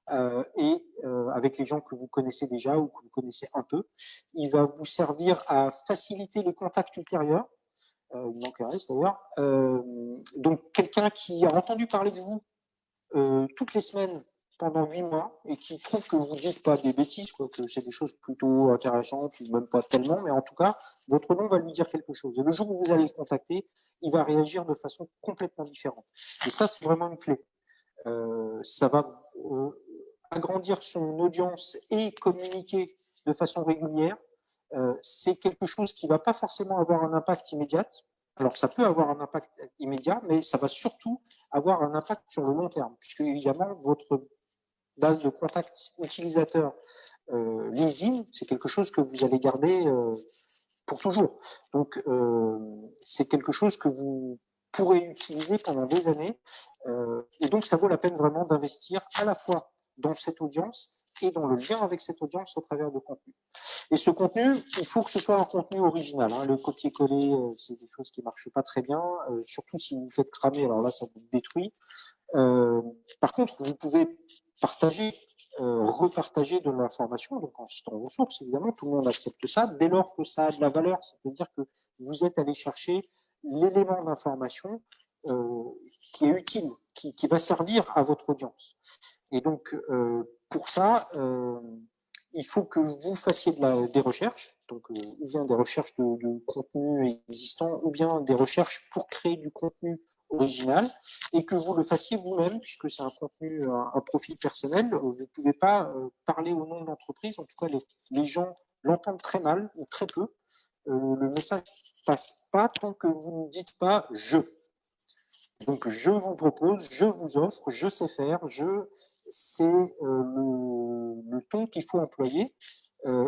avec les gens que vous connaissez déjà ou que vous connaissez un peu. Il va vous servir à faciliter les contacts ultérieurs. Il manque un reste d'ailleurs. Donc, quelqu'un qui a entendu parler de vous toutes les semaines pendant 8 mois et qui trouve que vous ne dites pas des bêtises, quoi, que c'est des choses plutôt intéressantes ou même pas tellement, mais en tout cas, votre nom va lui dire quelque chose. Et le jour où vous allez le contacter, il va réagir de façon complètement différente. Et ça, c'est vraiment une clé. Ça va agrandir son audience et communiquer de façon régulière. C'est quelque chose qui ne va pas forcément avoir un impact immédiat. Alors, ça peut avoir un impact immédiat, mais ça va surtout avoir un impact sur le long terme, puisque évidemment, votre base de contact utilisateur LinkedIn, c'est quelque chose que vous allez garder pour toujours. Donc, c'est quelque chose que vous pourrez utiliser pendant des années. Et donc, ça vaut la peine vraiment d'investir à la fois dans cette audience et dans le lien avec cette audience au travers de contenu. Et ce contenu, il faut que ce soit un contenu original. Le copier-coller, c'est des choses qui ne marchent pas très bien, surtout si vous vous faites cramer, alors là, ça vous détruit. Par contre, vous pouvez partager, repartager de l'information, donc en citant vos sources, évidemment, tout le monde accepte ça, dès lors que ça a de la valeur, c'est-à-dire que vous êtes allé chercher l'élément d'information qui est utile, qui va servir à votre audience. Et donc, pour ça, il faut que vous fassiez des recherches, donc ou bien des recherches de contenu existant, ou bien des recherches pour créer du contenu original, et que vous le fassiez vous-même, puisque c'est un contenu, un profil personnel. Vous ne pouvez pas parler au nom de l'entreprise, en tout cas les gens l'entendent très mal ou très peu. Le message ne passe pas tant que vous ne dites pas « je ». Donc, je vous propose, je vous offre, je sais faire, c'est le ton qu'il faut employer.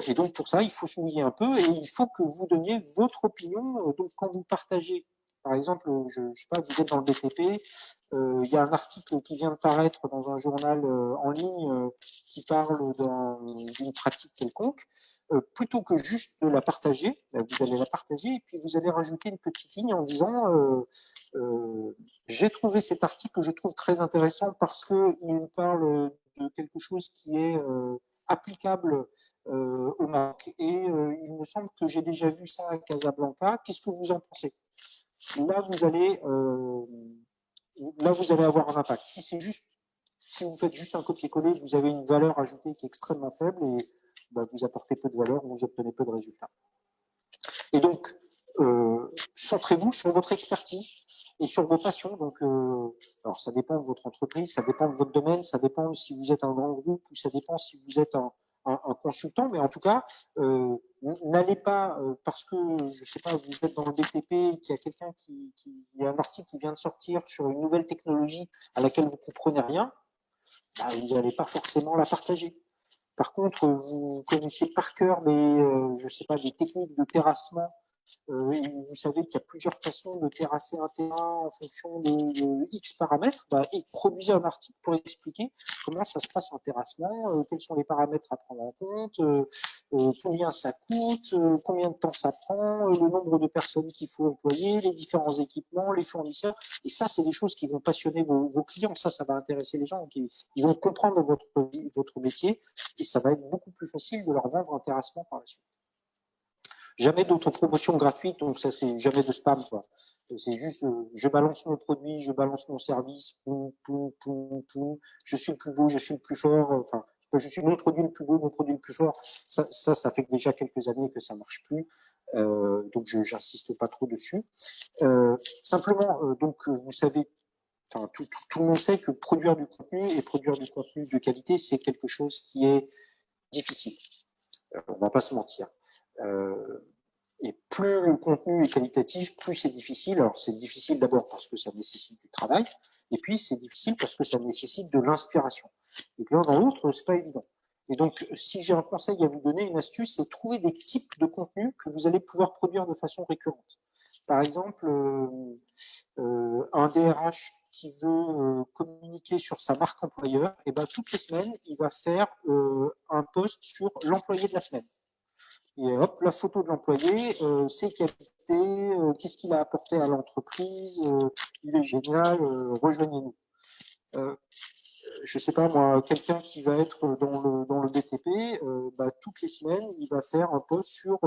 Et donc, pour ça, il faut se mouiller un peu et il faut que vous donniez votre opinion. Donc, quand vous partagez, par exemple, je ne sais pas, vous êtes dans le BTP, il y a un article qui vient de paraître dans un journal en ligne qui parle d'une pratique quelconque. Plutôt que juste de la partager, vous allez la partager et puis vous allez rajouter une petite ligne en disant J'ai trouvé cet article que je trouve très intéressant parce qu'il parle de quelque chose qui est applicable au Maroc. Et il me semble que j'ai déjà vu ça à Casablanca. Qu'est-ce que vous en pensez? Là, vous allez avoir un impact. Si vous faites juste un copier-coller, vous avez une valeur ajoutée qui est extrêmement faible et vous apportez peu de valeur, vous obtenez peu de résultats. Et donc, centrez-vous sur votre expertise et sur vos passions. Donc, alors ça dépend de votre entreprise, ça dépend de votre domaine, ça dépend si vous êtes un grand groupe ou ça dépend si vous êtes un consultant. Mais en tout cas, n'allez pas parce que je sais pas, vous êtes dans le BTP et qu'il y a quelqu'un il y a un article qui vient de sortir sur une nouvelle technologie à laquelle vous comprenez rien. Vous n'allez pas forcément la partager. Par contre, vous connaissez par cœur je sais pas, des techniques de terrassement. Vous savez qu'il y a plusieurs façons de terrasser un terrain en fonction de X paramètres. Et produisez un article pour expliquer comment ça se passe en terrassement, quels sont les paramètres à prendre en compte, combien ça coûte, combien de temps ça prend, le nombre de personnes qu'il faut employer, les différents équipements, les fournisseurs. Et ça, c'est des choses qui vont passionner vos clients. Ça va intéresser les gens. Ils vont comprendre votre métier et ça va être beaucoup plus facile de leur vendre un terrassement par la suite. Jamais d'autopromotion gratuite, donc ça, c'est jamais de spam, quoi. C'est juste, je balance mon produit, je balance mon service, je suis le plus beau, je suis le plus fort, enfin, je suis mon produit le plus beau, mon produit le plus fort. Ça fait déjà quelques années que ça marche plus, donc j'insiste pas trop dessus. Simplement, donc, vous savez, enfin, tout le monde sait que produire du contenu et produire du contenu de qualité, c'est quelque chose qui est difficile. On va pas se mentir. Et plus le contenu est qualitatif, plus c'est difficile. Alors c'est difficile d'abord parce que ça nécessite du travail, et puis c'est difficile parce que ça nécessite de l'inspiration. Et que l'un dans l'autre, c'est pas évident. Et donc, si j'ai un conseil à vous donner, une astuce, c'est trouver des types de contenus que vous allez pouvoir produire de façon récurrente. Par exemple, un DRH qui veut communiquer sur sa marque employeur, et toutes les semaines, il va faire un post sur l'employé de la semaine. Et hop, la photo de l'employé, ses qualités, qu'est-ce qu'il a apporté à l'entreprise, il est génial, rejoignez-nous. Je sais pas moi, quelqu'un qui va être dans le BTP, toutes les semaines, il va faire un post sur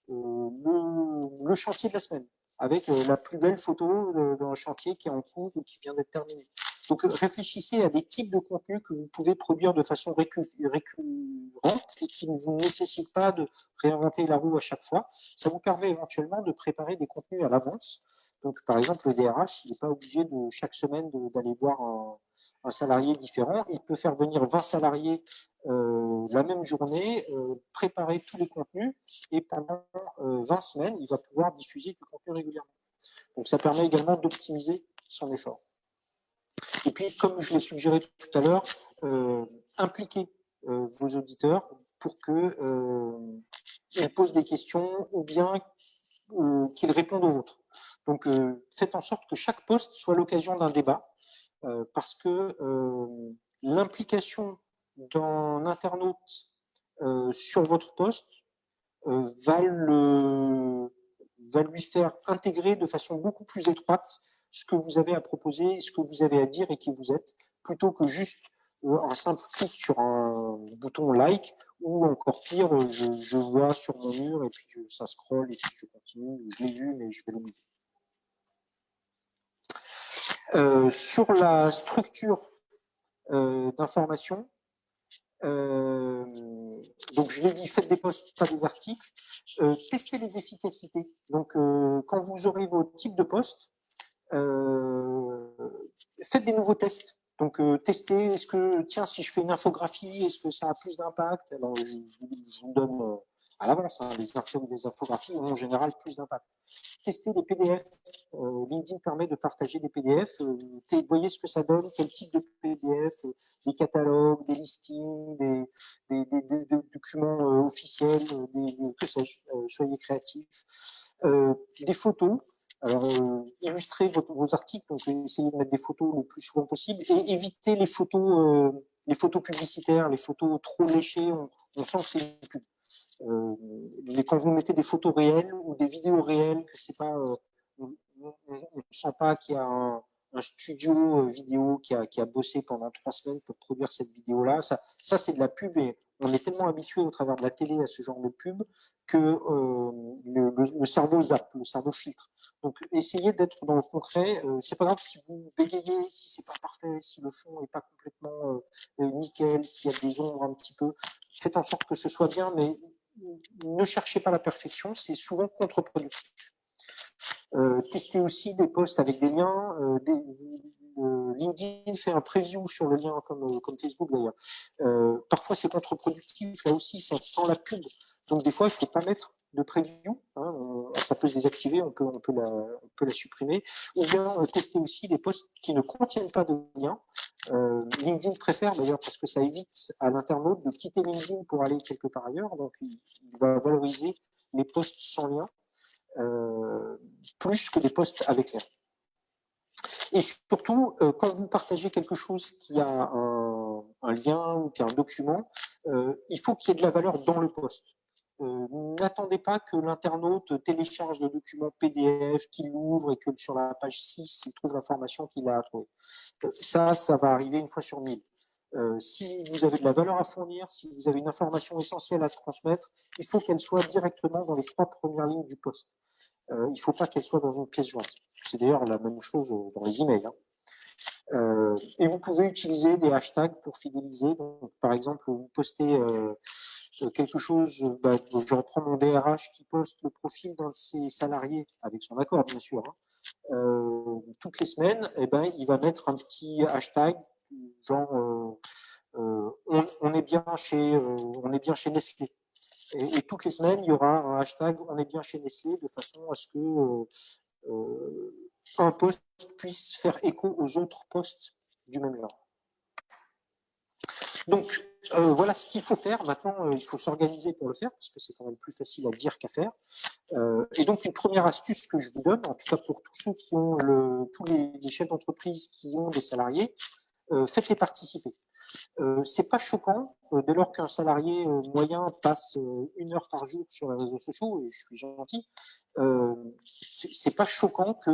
le chantier de la semaine, avec la plus belle photo d'un chantier qui est en cours ou qui vient d'être terminé. Donc réfléchissez à des types de contenus que vous pouvez produire de façon récurrente et qui ne vous nécessitent pas de réinventer la roue à chaque fois. Ça vous permet éventuellement de préparer des contenus à l'avance. Donc par exemple, le DRH, il n'est pas obligé de chaque semaine d'aller voir un salarié différent. Il peut faire venir 20 salariés la même journée, préparer tous les contenus et pendant 20 semaines, il va pouvoir diffuser du contenu régulièrement. Donc ça permet également d'optimiser son effort. Et puis, comme je l'ai suggéré tout à l'heure, impliquez vos auditeurs pour qu'ils posent des questions ou bien qu'ils répondent aux vôtres. Donc, faites en sorte que chaque poste soit l'occasion d'un débat parce que l'implication d'un internaute sur votre poste va lui faire intégrer de façon beaucoup plus étroite ce que vous avez à proposer, ce que vous avez à dire et qui vous êtes, plutôt que juste un simple clic sur un bouton like ou encore pire, je vois sur mon mur et puis ça scrolle et puis je continue, je l'ai vu mais je vais l'oublier. Sur la structure d'information, donc je l'ai dit, faites des posts, pas des articles. Testez les efficacités. Donc quand vous aurez vos types de posts, faites des nouveaux tests. Donc testez, est-ce que, tiens, si je fais une infographie, est-ce que ça a plus d'impact? Alors je vous donne à l'avance, hein, les infographies ont en général plus d'impact. Testez les PDF. LinkedIn permet de partager des PDF. Voyez ce que ça donne, quel type de PDF, des catalogues, des listings, des documents officiels, que sais-je, soyez créatifs. Des photos. Alors, illustrez vos articles, donc essayez de mettre des photos le plus souvent possible et évitez les photos publicitaires, les photos trop léchées, on sent que c'est une pub. Quand vous mettez des photos réelles ou des vidéos réelles, que c'est pas, on ne sent pas qu'il y a un studio vidéo qui a bossé pendant 3 semaines pour produire cette vidéo-là. Ça c'est de la pub et on est tellement habitué au travers de la télé à ce genre de pub que le cerveau zappe, le cerveau filtre. Donc, essayez d'être dans le concret. C'est pas grave si vous bégayez, si c'est pas parfait, si le fond est pas complètement nickel, s'il y a des ombres un petit peu. Faites en sorte que ce soit bien, mais ne cherchez pas la perfection, c'est souvent contre-productif. Testez aussi des posts avec des liens. LinkedIn fait un preview sur le lien, comme Facebook d'ailleurs. Parfois, c'est contre-productif. Là aussi, ça sent la pub. Donc, des fois, il ne faut pas mettre de preview. Ça peut se désactiver, on peut la supprimer. Ou bien tester aussi des posts qui ne contiennent pas de lien. LinkedIn préfère d'ailleurs parce que ça évite à l'internaute de quitter LinkedIn pour aller quelque part ailleurs. Donc, il va valoriser les posts sans lien. Plus que des posts avec lien. Et surtout, quand vous partagez quelque chose qui a un lien ou qui a un document, il faut qu'il y ait de la valeur dans le post. N'attendez pas que l'internaute télécharge le document PDF, qu'il l'ouvre et que sur la page 6, il trouve l'information qu'il a à trouver. Ça va arriver une fois sur 1000. Si vous avez de la valeur à fournir, si vous avez une information essentielle à transmettre, il faut qu'elle soit directement dans les 3 premières lignes du post. Il ne faut pas qu'elle soit dans une pièce jointe. C'est d'ailleurs la même chose dans les emails. Et vous pouvez utiliser des hashtags pour fidéliser. Donc, par exemple, vous postez quelque chose, je reprends mon DRH qui poste le profil d'un de ses salariés, avec son accord bien sûr, toutes les semaines, il va mettre un petit hashtag, genre on est bien chez Nestlé. Et toutes les semaines, il y aura un hashtag on est bien chez Nestlé de façon à ce que un post puisse faire écho aux autres posts du même genre. Donc, voilà ce qu'il faut faire. Maintenant, il faut s'organiser pour le faire parce que c'est quand même plus facile à dire qu'à faire. Et donc, une première astuce que je vous donne, en tout cas pour tous ceux qui ont tous les chefs d'entreprise qui ont des salariés, faites-les participer. C'est pas choquant dès lors qu'un salarié moyen passe 1 heure par jour sur les réseaux sociaux, et je suis gentil, c'est pas choquant que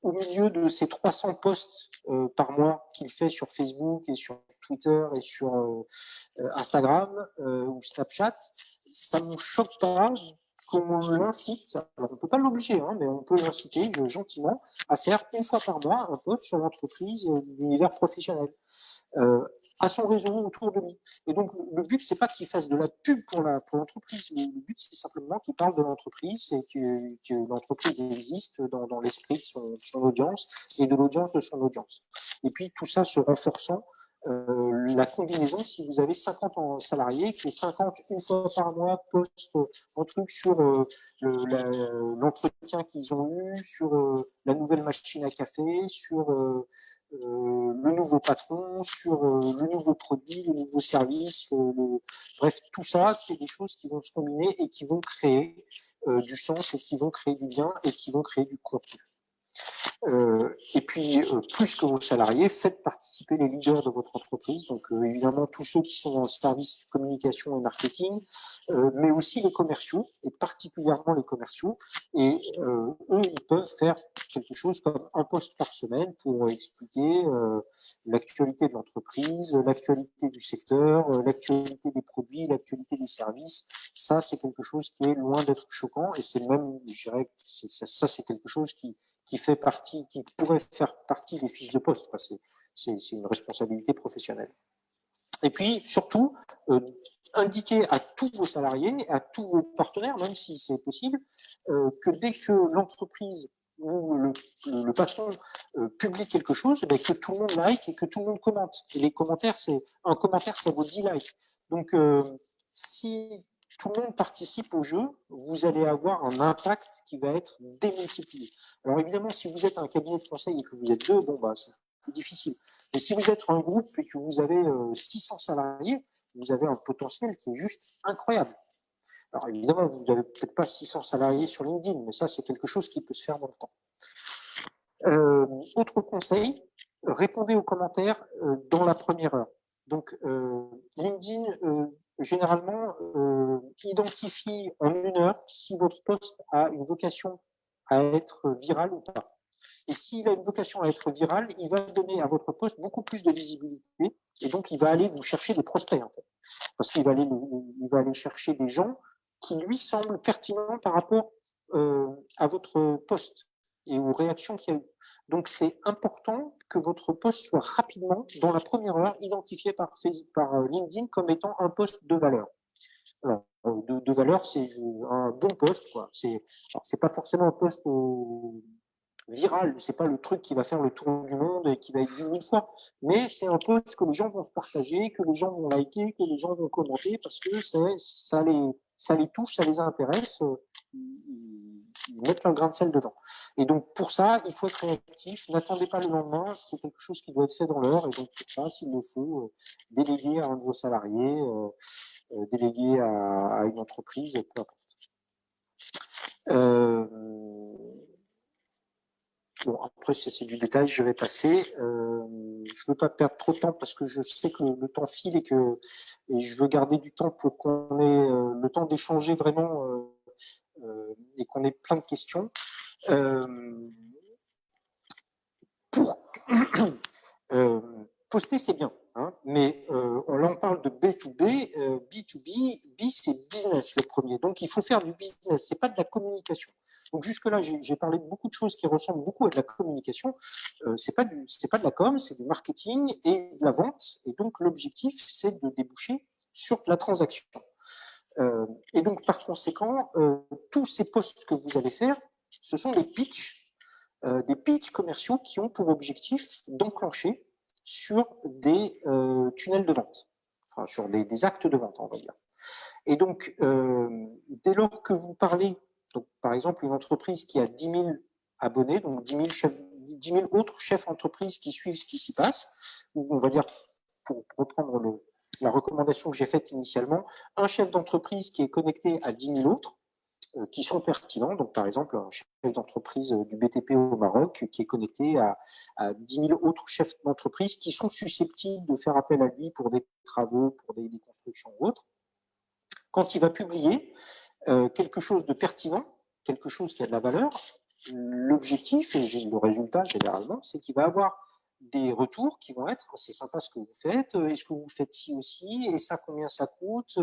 au milieu de ces 300 posts par mois qu'il fait sur Facebook et sur Twitter et sur Instagram ou Snapchat, ça ne me choque pas qu'on l'incite, alors on ne peut pas l'obliger, mais on peut l'inciter gentiment à faire 1 fois par mois un post sur l'entreprise et l'univers professionnel. À son réseau autour de lui. Et donc, le but, c'est pas qu'il fasse de la pub pour l'entreprise. Le but, c'est simplement qu'il parle de l'entreprise et que l'entreprise existe dans l'esprit de son audience et de l'audience de son audience. Et puis, tout ça se renforçant, la combinaison, si vous avez 50 salariés, que les 50, 1 fois par mois, postent un truc sur l'entretien qu'ils ont eu, sur la nouvelle machine à café, sur le nouveau patron, sur le nouveau produit, le nouveau service. Bref, tout ça, c'est des choses qui vont se combiner et qui vont créer du sens et qui vont créer du lien et qui vont créer du contenu. Et puis, plus que vos salariés, faites participer les leaders de votre entreprise, donc évidemment tous ceux qui sont dans le service communication et marketing, mais aussi les commerciaux, et particulièrement les commerciaux, et eux, ils peuvent faire quelque chose comme un post par semaine pour expliquer l'actualité de l'entreprise, l'actualité du secteur, l'actualité des produits, l'actualité des services. Ça, c'est quelque chose qui est loin d'être choquant, et c'est même, je dirais, ça c'est quelque chose qui pourrait faire partie des fiches de poste. C'est une responsabilité professionnelle. Et puis, surtout, indiquer à tous vos salariés, à tous vos partenaires, même si c'est possible, que dès que l'entreprise ou le patron publie quelque chose, que tout le monde like et que tout le monde commente. Et les commentaires, un commentaire, ça vaut 10 likes. Donc, si tout le monde participe au jeu, vous allez avoir un impact qui va être démultiplié. Alors évidemment, si vous êtes un cabinet de conseil et que vous êtes 2, c'est plus difficile. Mais si vous êtes un groupe et que vous avez 600 salariés, vous avez un potentiel qui est juste incroyable. Alors évidemment, vous n'avez peut-être pas 600 salariés sur LinkedIn, mais ça, c'est quelque chose qui peut se faire dans le temps. Autre conseil, répondez aux commentaires dans la première heure. Donc, LinkedIn, généralement, identifie en 1 heure si votre post a une vocation à être viral ou pas. Et s'il a une vocation à être viral, il va donner à votre poste beaucoup plus de visibilité. Et donc, il va aller vous chercher des prospects, en fait. Parce qu'il va aller chercher des gens qui lui semblent pertinents par rapport à votre poste et aux réactions qu'il y a eu. Donc, c'est important que votre poste soit rapidement, dans la première heure, identifié par LinkedIn comme étant un poste de valeur. Alors, de valeur, c'est un bon poste, quoi. C'est pas forcément un poste viral, c'est pas le truc qui va faire le tour du monde et qui va être vu 1000 fois, mais c'est un post que les gens vont se partager, que les gens vont liker, que les gens vont commenter parce que ça les touche, ça les intéresse, ils mettent leur grain de sel dedans. Et donc pour ça, il faut être réactif, n'attendez pas le lendemain, c'est quelque chose qui doit être fait dans l'heure, et donc pour ça, s'il le faut, déléguer à un de vos salariés, déléguer à une entreprise, peu importe. Bon, après, c'est du détail, je vais passer. Je ne veux pas perdre trop de temps parce que je sais que le temps file et je veux garder du temps pour qu'on ait le temps d'échanger vraiment et qu'on ait plein de questions. Pour poster, c'est bien, hein, mais là, on parle de B2B, B2B, B, c'est business le premier. Donc, il faut faire du business, c'est pas de la communication. Donc, jusque-là, j'ai parlé de beaucoup de choses qui ressemblent beaucoup à de la communication. C'est pas de la com, c'est du marketing et de la vente. Et donc, l'objectif, c'est de déboucher sur de la transaction. Et donc, par conséquent, tous ces posts que vous allez faire, ce sont des pitchs commerciaux qui ont pour objectif d'enclencher sur des tunnels de vente, enfin sur des actes de vente, on va dire. Et donc, dès lors que vous parlez, donc, par exemple, une entreprise qui a 10 000 abonnés, donc 10 000 autres chefs d'entreprise qui suivent ce qui s'y passe, ou on va dire, pour reprendre la recommandation que j'ai faite initialement, un chef d'entreprise qui est connecté à 10 000 autres, qui sont pertinents. Donc, par exemple, un chef d'entreprise du BTP au Maroc qui est connecté à 10 000 autres chefs d'entreprise qui sont susceptibles de faire appel à lui pour des travaux, pour des constructions ou autres. Quand il va publier quelque chose de pertinent, quelque chose qui a de la valeur, l'objectif, et le résultat généralement, c'est qu'il va avoir des retours qui vont être, c'est sympa ce que vous faites, est-ce que vous faites ci aussi, et ça combien ça coûte,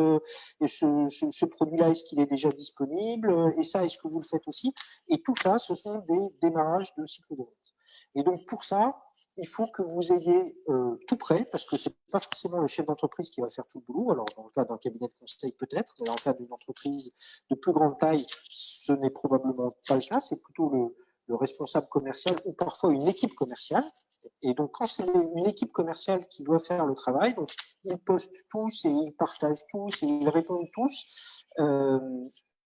et ce produit-là, est-ce qu'il est déjà disponible, et ça, est-ce que vous le faites aussi, et tout ça, ce sont des démarrages de cycle de vente. Et donc pour ça, il faut que vous ayez tout prêt, parce que c'est pas forcément le chef d'entreprise qui va faire tout le boulot. Alors dans le cas d'un cabinet de conseil peut-être, mais dans le cas d'une entreprise de plus grande taille, ce n'est probablement pas le cas, c'est plutôt le responsable commercial ou parfois une équipe commerciale. Et donc, quand c'est une équipe commerciale qui doit faire le travail, donc ils postent tous et ils partagent tous et ils répondent tous.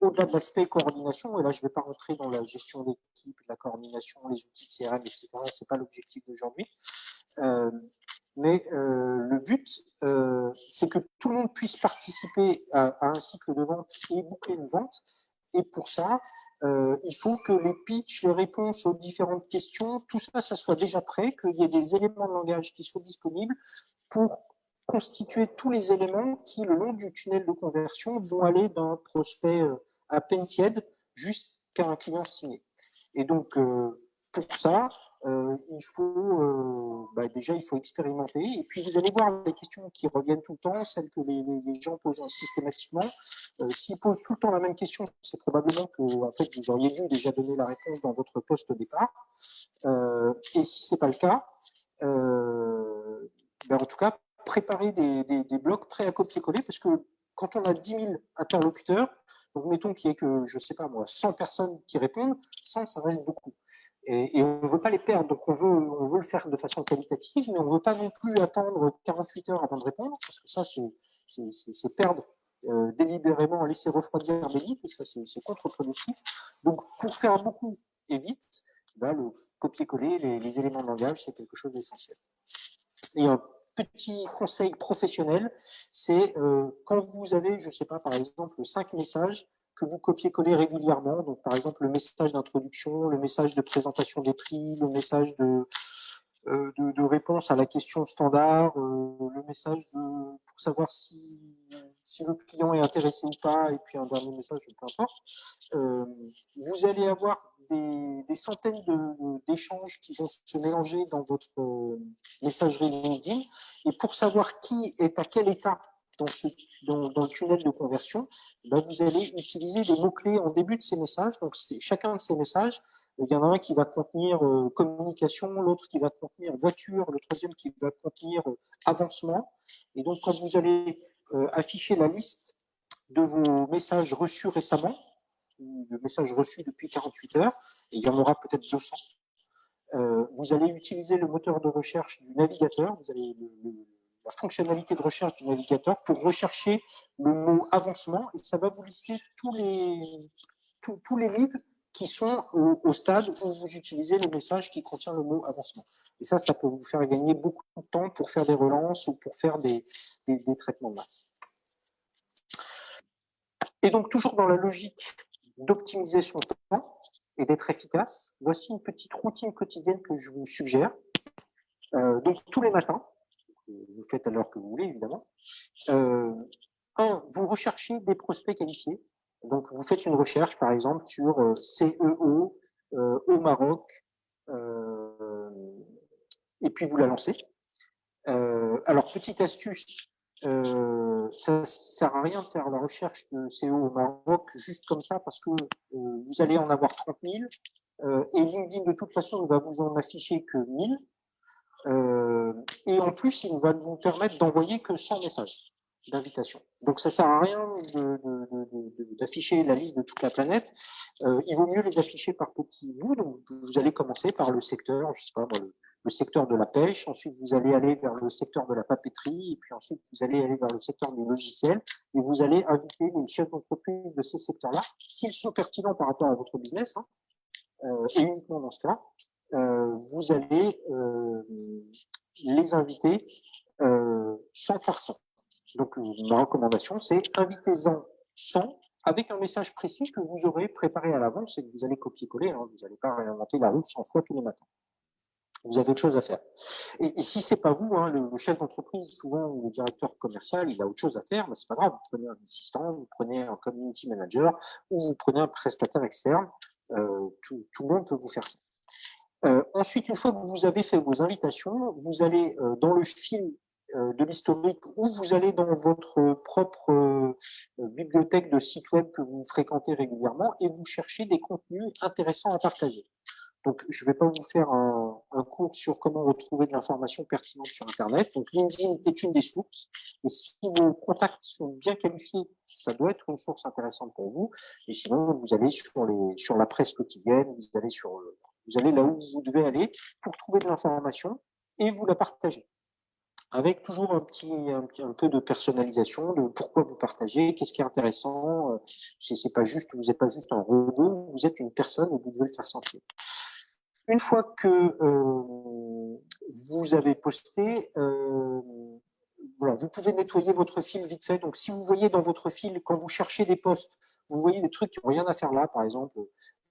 Au-delà de l'aspect coordination, et là je ne vais pas rentrer dans la gestion d'équipe, la coordination, les outils de CRM, etc. C'est pas l'objectif d'aujourd'hui. Mais le but, c'est que tout le monde puisse participer à un cycle de vente et boucler une vente. Et pour ça, il faut que les pitchs, les réponses aux différentes questions, tout ça, ça soit déjà prêt, qu'il y ait des éléments de langage qui soient disponibles pour constituer tous les éléments qui, le long du tunnel de conversion, vont aller d'un prospect à peine tiède jusqu'à un client signé. Et donc, pour ça, déjà, il faut expérimenter. Et puis, vous allez voir les questions qui reviennent tout le temps, celles que les gens posent systématiquement. S'ils posent tout le temps la même question, c'est probablement que, en fait, vous auriez dû déjà donner la réponse dans votre poste au départ. Et si c'est pas le cas, en tout cas, préparer des blocs prêts à copier-coller, parce que quand on a 10 000 interlocuteurs, donc mettons qu'il y ait que, je sais pas moi, 100 personnes qui répondent, 100, ça reste beaucoup. Et on ne veut pas les perdre, donc on veut le faire de façon qualitative, mais on ne veut pas non plus attendre 48 heures avant de répondre, parce que ça, c'est perdre délibérément, laisser refroidir vite, et ça, c'est contre-productif. Donc, pour faire beaucoup et vite, le copier-coller, les éléments de langage, c'est quelque chose d'essentiel. Et un petit conseil professionnel, c'est quand vous avez, je ne sais pas, par exemple, 5 messages que vous copiez-collez régulièrement, donc par exemple le message d'introduction, le message de présentation des prix, le message de réponse à la question standard, le message pour savoir si si le client est intéressé ou pas, et puis un dernier message, peu importe. Vous allez avoir des centaines d'échanges qui vont se mélanger dans votre messagerie LinkedIn. Et pour savoir qui est à quel état dans le tunnel de conversion, ben vous allez utiliser des mots-clés en début de ces messages. Donc, chacun de ces messages, il y en a un qui va contenir communication, l'autre qui va contenir voiture, le troisième qui va contenir avancement. Et donc, quand vous allez afficher la liste de vos messages reçus récemment, de messages reçus depuis 48 heures, et il y en aura peut-être 200, vous allez utiliser le moteur de recherche du navigateur, vous allez la fonctionnalité de recherche du navigateur pour rechercher le mot avancement, et ça va vous lister tous les leads qui sont au stade où vous utilisez le message qui contient le mot avancement. Et ça peut vous faire gagner beaucoup de temps pour faire des relances ou pour faire des traitements de masse. Et donc, toujours dans la logique d'optimiser son temps et d'être efficace, voici une petite routine quotidienne que je vous suggère. Donc, tous les matins, vous faites à l'heure que vous voulez, évidemment. Vous recherchez des prospects qualifiés. Donc, vous faites une recherche, par exemple, sur CEO au Maroc, et puis vous la lancez. Alors, petite astuce, ça ne sert à rien de faire la recherche de CEO au Maroc juste comme ça, parce que vous allez en avoir 30 000, et LinkedIn, de toute façon, ne va vous en afficher que 1000. Et en plus, il va vous permettre d'envoyer que 100 messages d'invitation. Donc, ça sert à rien d'afficher la liste de toute la planète. Il vaut mieux les afficher par petits bouts. Donc, vous allez commencer par le secteur, je sais pas, le secteur de la pêche. Ensuite, vous allez aller vers le secteur de la papeterie. Et puis ensuite, vous allez aller vers le secteur du logiciel. Et vous allez inviter les chefs d'entreprise de ces secteurs-là, s'ils sont pertinents par rapport à votre business, hein, et uniquement dans ce cas, vous allez les inviter 100 par 100. Donc, ma recommandation, c'est invitez-en 100 avec un message précis que vous aurez préparé à l'avance et que vous allez copier-coller. Hein, vous n'allez pas réinventer la roue 100 fois tous les matins. Vous avez autre chose à faire. Et si c'est pas vous, hein, le chef d'entreprise, souvent le directeur commercial, il a autre chose à faire, mais c'est pas grave. Vous prenez un assistant, vous prenez un community manager ou vous prenez un prestataire externe. Tout le monde peut vous faire ça. Ensuite, une fois que vous avez fait vos invitations, vous allez dans le fil de l'historique ou vous allez dans votre propre bibliothèque de sites web que vous fréquentez régulièrement et vous cherchez des contenus intéressants à partager. Donc, je ne vais pas vous faire un cours sur comment retrouver de l'information pertinente sur Internet. Donc, LinkedIn est une des sources. Et si vos contacts sont bien qualifiés, ça doit être une source intéressante pour vous. Et sinon, vous allez sur la presse quotidienne, vous allez là où vous devez aller pour trouver de l'information et vous la partagez. Avec toujours un peu de personnalisation de pourquoi vous partagez, qu'est-ce qui est intéressant. C'est pas juste, vous n'êtes pas juste un robot, vous êtes une personne et vous devez le faire sentir. Une fois que vous avez posté, voilà, vous pouvez nettoyer votre fil vite fait. Donc, si vous voyez dans votre fil, quand vous cherchez des posts, vous voyez des trucs qui n'ont rien à faire là, par exemple,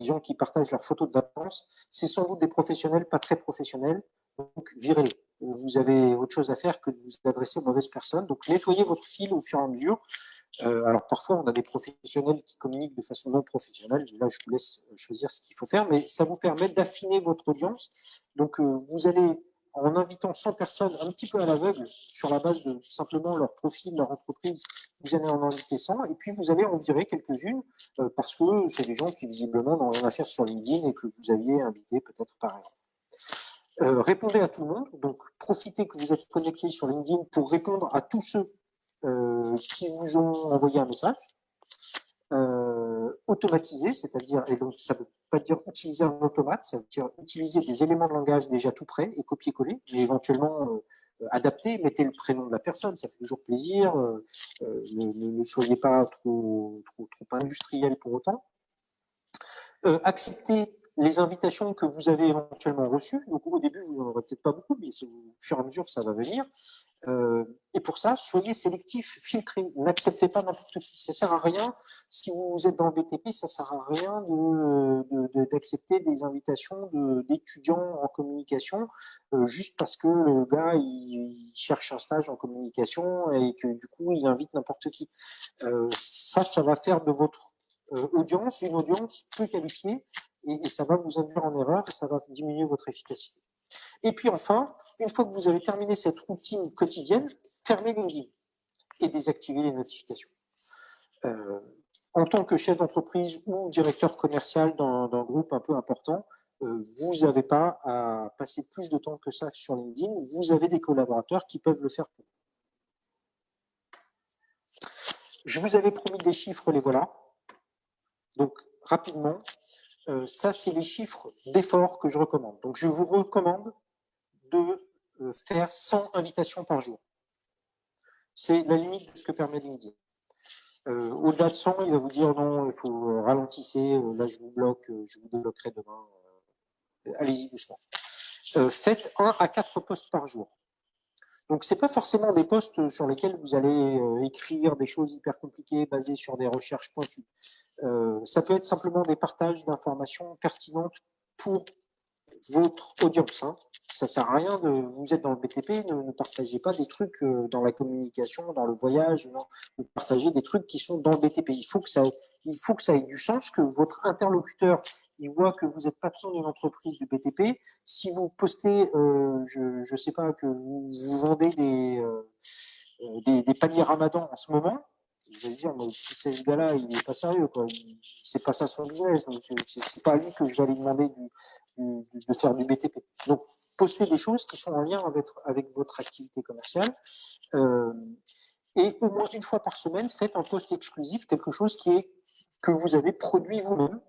des gens qui partagent leurs photos de vacances, c'est sans doute des professionnels pas très professionnels, donc virez-les. Vous avez autre chose à faire que de vous adresser aux mauvaises personnes. Donc, nettoyez votre fil au fur et à mesure. Alors, parfois, on a des professionnels qui communiquent de façon non professionnelle. Là, je vous laisse choisir ce qu'il faut faire, mais ça vous permet d'affiner votre audience. Donc, vous allez, en invitant 100 personnes un petit peu à l'aveugle, sur la base de simplement leur profil, leur entreprise, vous allez en inviter 100, et puis vous allez en virer quelques-unes, parce que c'est des gens qui, visiblement, n'ont rien à faire sur LinkedIn et que vous aviez invité peut-être par erreur. Répondez à tout le monde, donc profitez que vous êtes connecté sur LinkedIn pour répondre à tous ceux qui vous ont envoyé un message. Automatisé, c'est-à-dire, et donc ça ne veut pas dire utiliser un automate, ça veut dire utiliser des éléments de langage déjà tout prêts et copier-coller, mais éventuellement adapter, mettez le prénom de la personne, ça fait toujours plaisir, ne soyez pas trop industriel pour autant. Acceptez les invitations que vous avez éventuellement reçues. Donc au début, vous n'en aurez peut-être pas beaucoup, mais au fur et à mesure, ça va venir. Et pour ça, soyez sélectif, filtrez, n'acceptez pas n'importe qui. Ça sert à rien, si vous êtes dans le BTP, ça sert à rien d'accepter des invitations d'étudiants en communication juste parce que le gars, il cherche un stage en communication et que du coup, il invite n'importe qui. Ça va faire de votre audience une audience peu qualifiée et ça va vous induire en erreur et ça va diminuer votre efficacité. Et puis enfin, une fois que vous avez terminé cette routine quotidienne, fermez LinkedIn et désactivez les notifications. En tant que chef d'entreprise ou directeur commercial d'un groupe un peu important, vous n'avez pas à passer plus de temps que ça sur LinkedIn. Vous avez des collaborateurs qui peuvent le faire pour vous. Je vous avais promis des chiffres, les voilà. Donc, rapidement, ça, c'est les chiffres d'effort que je recommande. Donc, je vous recommande de faire 100 invitations par jour. C'est la limite de ce que permet LinkedIn. Au-delà de 100, il va vous dire non, il faut ralentisser, là je vous bloque, je vous débloquerai demain. Allez-y doucement. Faites 1 à 4 posts par jour. Donc, ce n'est pas forcément des posts sur lesquels vous allez écrire des choses hyper compliquées basées sur des recherches pointues. Ça peut être simplement des partages d'informations pertinentes pour votre audience. Hein. Ça ne sert à rien de vous êtes dans le BTP, ne partagez pas des trucs dans la communication, dans le voyage, non. Vous partagez des trucs qui sont dans le BTP. Il faut que ça ait du sens, que votre interlocuteur il voit que vous êtes patron d'une entreprise du BTP. Si vous postez, je ne sais pas, que vous vendez des paniers Ramadan en ce moment, je vais se dire, mais ce gars-là, il n'est pas sérieux, quoi. C'est pas ça son business. Donc, c'est pas à lui que je vais aller demander de faire du BTP. Donc, postez des choses qui sont en lien avec votre activité commerciale. Et au moins une fois par semaine, faites un post exclusif, quelque chose que vous avez produit vous-même.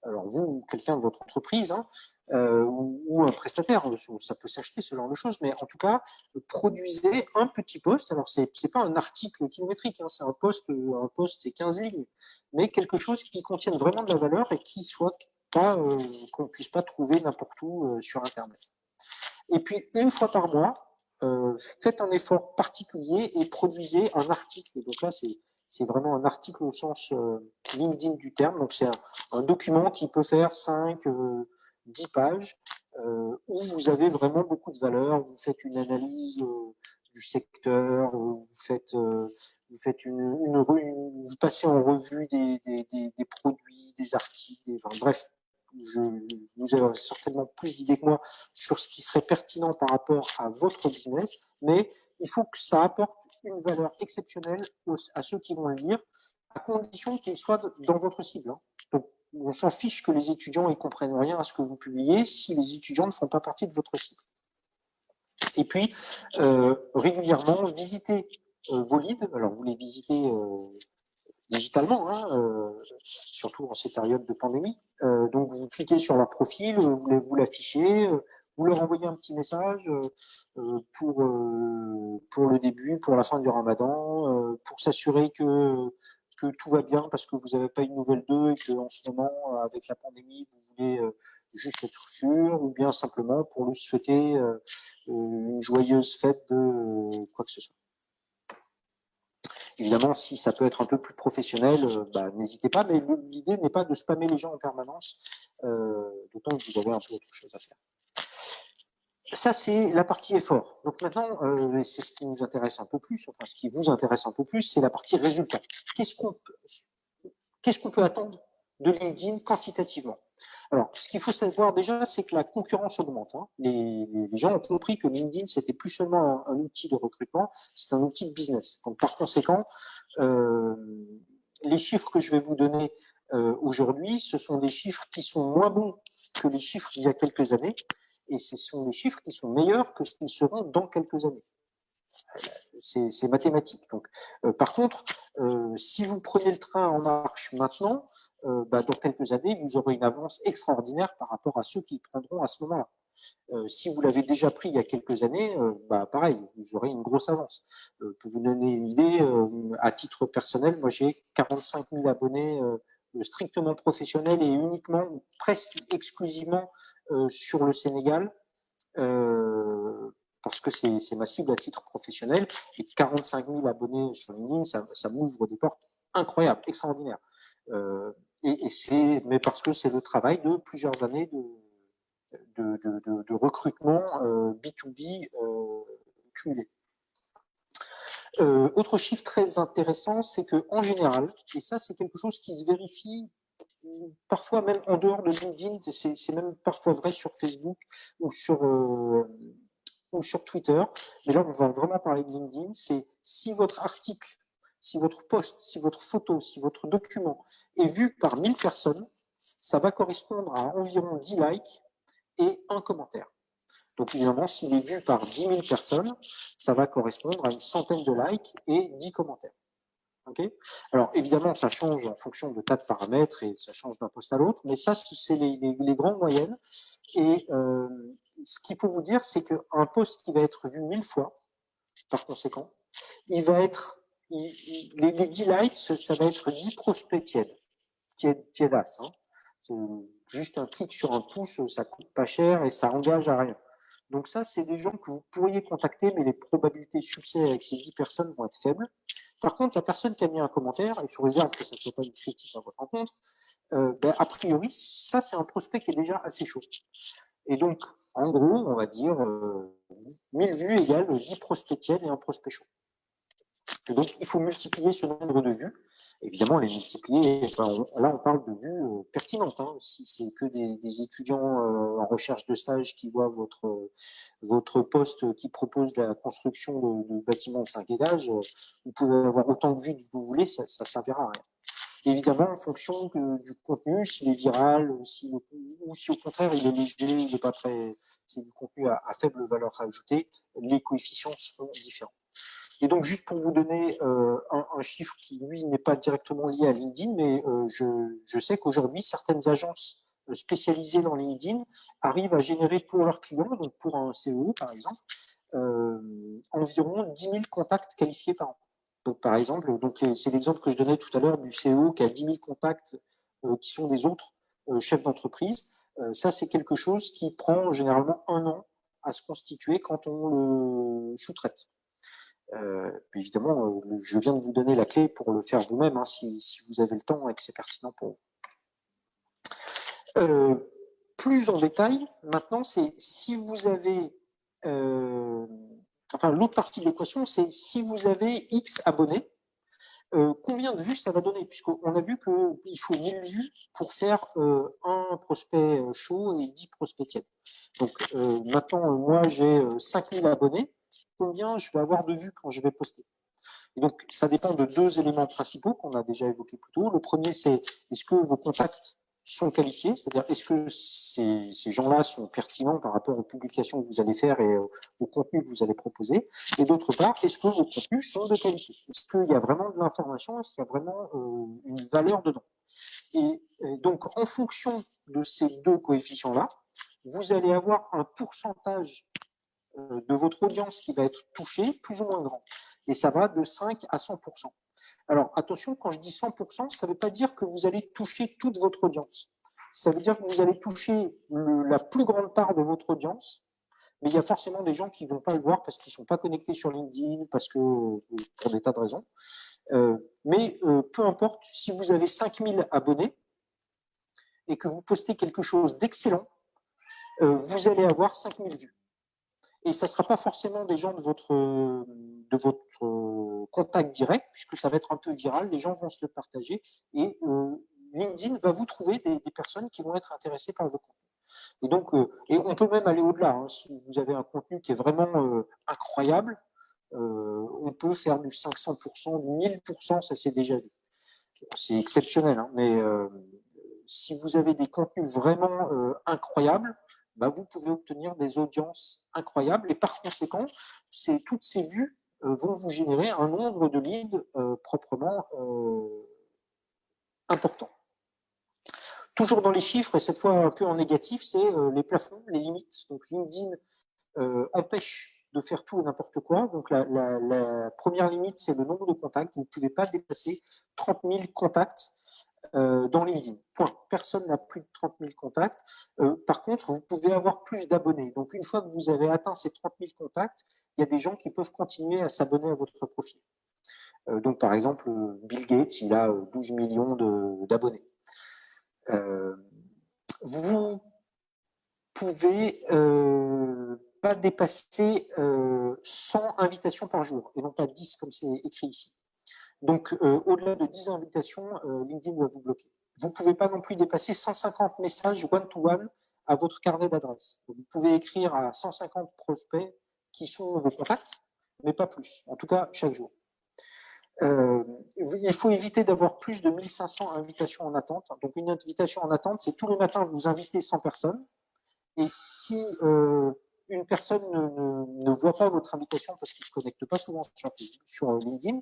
Alors vous, quelqu'un de votre entreprise, hein, ou un prestataire, ça peut s'acheter, ce genre de choses, mais en tout cas, produisez un petit post. Alors c'est pas un article kilométrique, hein, c'est un post c'est 15 lignes, mais quelque chose qui contienne vraiment de la valeur et qui soit pas qu'on ne puisse pas trouver n'importe où sur Internet. Et puis une fois par mois, faites un effort particulier et produisez un article. Et donc là, c'est vraiment un article au sens LinkedIn du terme. Donc c'est un document qui peut faire 5, 10 pages où vous avez vraiment beaucoup de valeur. Vous faites une analyse du secteur, vous passez en revue des produits, des articles, bref. Vous avez certainement plus d'idées que moi sur ce qui serait pertinent par rapport à votre business, mais il faut que ça apporte une valeur exceptionnelle à ceux qui vont le lire, à condition qu'ils soient dans votre cible. Hein. Donc, on s'en fiche que les étudiants ne comprennent rien à ce que vous publiez si les étudiants ne font pas partie de votre cible. Et puis, régulièrement, visitez vos leads. Alors, vous les visitez digitalement, hein, surtout en ces périodes de pandémie. Donc, vous cliquez sur leur profil, vous l'affichez, vous leur envoyez un petit message pour le début, pour la fin du Ramadan, pour s'assurer que tout va bien parce que vous n'avez pas une nouvelle d'eux et qu'en ce moment, avec la pandémie, vous voulez juste être sûr, ou bien simplement pour lui souhaiter une joyeuse fête de quoi que ce soit. Évidemment, si ça peut être un peu plus professionnel, n'hésitez pas, mais l'idée n'est pas de spammer les gens en permanence, d'autant que vous avez un peu autre chose à faire. Ça, c'est la partie effort. Donc maintenant, c'est ce qui nous intéresse un peu plus, enfin ce qui vous intéresse un peu plus, c'est la partie résultat. Qu'est-ce qu'on peut attendre de LinkedIn quantitativement? Alors, ce qu'il faut savoir déjà, c'est que la concurrence augmente. Hein. Les gens ont compris que LinkedIn, c'était plus seulement un outil de recrutement, c'est un outil de business. Donc, par conséquent, les chiffres que je vais vous donner aujourd'hui, ce sont des chiffres qui sont moins bons que les chiffres d'il y a quelques années, et ce sont des chiffres qui sont meilleurs que ce qu'ils seront dans quelques années. C'est mathématique. Donc, par contre, si vous prenez le train en marche maintenant, dans quelques années, vous aurez une avance extraordinaire par rapport à ceux qui le prendront à ce moment-là. Si vous l'avez déjà pris il y a quelques années, pareil, vous aurez une grosse avance. Pour vous donner une idée, à titre personnel, moi j'ai 45 000 abonnés strictement professionnels et uniquement, presque exclusivement sur le Sénégal. parce que c'est ma cible à titre professionnel. Et 45 000 abonnés sur LinkedIn, ça m'ouvre des portes incroyables, extraordinaires. Mais parce que c'est le travail de plusieurs années de recrutement B2B cumulé. Autre chiffre très intéressant, c'est qu'en général, et ça c'est quelque chose qui se vérifie parfois même en dehors de LinkedIn, c'est même parfois vrai sur Facebook ou sur Twitter, mais là on va vraiment parler de LinkedIn, c'est si votre article, si votre post, si votre photo, si votre document est vu par 1000 personnes, ça va correspondre à environ 10 likes et un commentaire. Donc évidemment, s'il est vu par 10 000 personnes, ça va correspondre à une centaine de likes et 10 commentaires. Okay, alors évidemment, ça change en fonction de tas de paramètres et ça change d'un poste à l'autre, mais ça, c'est les grandes moyennes. Et ce qu'il faut vous dire, c'est qu'un poste qui va être vu 1000 fois, par conséquent, il va être, les 10 likes, ça va être 10 prospects tiédas. Juste un clic sur un pouce, ça coûte pas cher et ça engage à rien. Donc ça, c'est des gens que vous pourriez contacter, mais les probabilités de succès avec ces 10 personnes vont être faibles. Par contre, la personne qui a mis un commentaire, et sous réserve que ça ne soit pas une critique à votre rencontre, a priori, ça, c'est un prospect qui est déjà assez chaud. Et donc, en gros, on va dire 1000 vues égale 10 prospects tièdes et un prospect chaud. Et donc, il faut multiplier ce nombre de vues. Évidemment, les multiplier, là, on parle de vues pertinentes. Si c'est que des étudiants en recherche de stage qui voient votre poste qui propose la construction de bâtiments de 5 étages, vous pouvez avoir autant de vues que vous voulez, ça ne servira à rien. Évidemment, en fonction du contenu, s'il est viral, ou si au contraire il est léger, il n'est pas très, c'est du contenu à faible valeur ajoutée, les coefficients seront différents. Et donc, juste pour vous donner un chiffre qui, lui, n'est pas directement lié à LinkedIn, mais je sais qu'aujourd'hui, certaines agences spécialisées dans LinkedIn arrivent à générer pour leurs clients, donc pour un CEO, par exemple, environ 10 000 contacts qualifiés par an. Donc, par exemple, c'est l'exemple que je donnais tout à l'heure du CEO qui a 10 000 contacts qui sont des autres chefs d'entreprise. Ça, c'est quelque chose qui prend généralement 1 an à se constituer quand on le sous-traite. Évidemment, je viens de vous donner la clé pour le faire vous-même, si vous avez le temps et que c'est pertinent pour vous. Plus en détail, maintenant, c'est si vous avez... l'autre partie de l'équation, c'est si vous avez X abonnés, combien de vues ça va donner, puisqu'on a vu qu'il faut 1000 vues pour faire un prospect chaud et 10 prospects tièdes. Donc maintenant, moi, j'ai 5000 abonnés. Combien je vais avoir de vues quand je vais poster? Et donc, ça dépend de 2 éléments principaux qu'on a déjà évoqués plus tôt. Le premier, c'est est-ce que vos contacts sont qualifiés, c'est-à-dire est-ce que ces gens-là sont pertinents par rapport aux publications que vous allez faire et au contenu que vous allez proposer. Et d'autre part, est-ce que vos contenus sont de qualité? Est-ce qu'il y a vraiment de l'information? Est-ce qu'il y a vraiment une valeur dedans? Et donc, en fonction de ces 2 coefficients-là, vous allez avoir un pourcentage de votre audience qui va être touchée plus ou moins grand. Et ça va de 5 à 100%. Alors, attention, quand je dis 100%, ça ne veut pas dire que vous allez toucher toute votre audience. Ça veut dire que vous allez toucher la plus grande part de votre audience, mais il y a forcément des gens qui ne vont pas le voir parce qu'ils ne sont pas connectés sur LinkedIn, parce que pour des tas de raisons. Mais peu importe, si vous avez 5000 abonnés et que vous postez quelque chose d'excellent, vous allez avoir 5000 vues. Et ça ne sera pas forcément des gens de votre contact direct, puisque ça va être un peu viral, les gens vont se le partager, et LinkedIn va vous trouver des personnes qui vont être intéressées par vos contenus. Et donc, et on peut même aller au-delà, si vous avez un contenu qui est vraiment incroyable, on peut faire du 500%, du 1000%, ça c'est déjà vu. C'est exceptionnel, mais si vous avez des contenus vraiment incroyables, vous pouvez obtenir des audiences incroyables et par conséquent, toutes ces vues vont vous générer un nombre de leads proprement important. Toujours dans les chiffres, et cette fois un peu en négatif, c'est les plafonds, les limites. Donc LinkedIn empêche de faire tout et n'importe quoi. Donc la première limite, c'est le nombre de contacts. Vous ne pouvez pas dépasser 30 000 contacts dans LinkedIn. Point. Personne n'a plus de 30 000 contacts. Par contre, vous pouvez avoir plus d'abonnés. Donc, une fois que vous avez atteint ces 30 000 contacts, il y a des gens qui peuvent continuer à s'abonner à votre profil. Donc, par exemple, Bill Gates, il a 12 millions d'abonnés. Vous pouvez pas dépasser 100 invitations par jour, et non pas 10 comme c'est écrit ici. Donc, au-delà de 10 invitations, LinkedIn va vous bloquer. Vous ne pouvez pas non plus dépasser 150 messages one-to-one à votre carnet d'adresse. Vous pouvez écrire à 150 prospects qui sont vos contacts, mais pas plus, en tout cas chaque jour. Il faut éviter d'avoir plus de 1500 invitations en attente. Donc, une invitation en attente, c'est tous les matins, vous invitez 100 personnes. Et si une personne ne voit pas votre invitation parce qu'il ne se connecte pas souvent sur LinkedIn,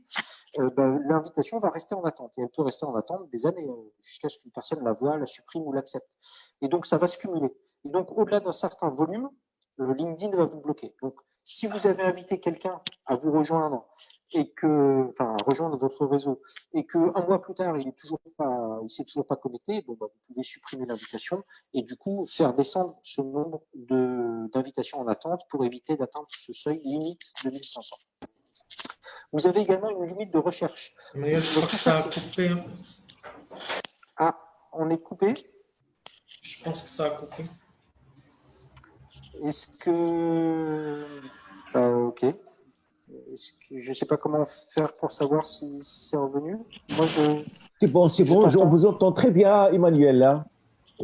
l'invitation va rester en attente. Et elle peut rester en attente des années, jusqu'à ce qu'une personne la voie, la supprime ou l'accepte. Et donc, ça va se cumuler. Et donc, au-delà d'un certain volume, LinkedIn va vous bloquer. Donc, si vous avez invité quelqu'un à vous rejoindre rejoindre votre réseau, et qu'un mois plus tard, il s'est toujours pas connecté, vous pouvez supprimer l'invitation et du coup faire descendre ce nombre d'invitations en attente pour éviter d'atteindre ce seuil limite de 1500. Vous avez également une limite de recherche. Emmanuel, je crois que ça a coupé. Ah, on est coupé? Je pense que ça a coupé. Est-ce que... ok. Je ne sais pas comment faire pour savoir si c'est revenu. Moi, C'est bon, on vous entend très bien, Emmanuel. Là.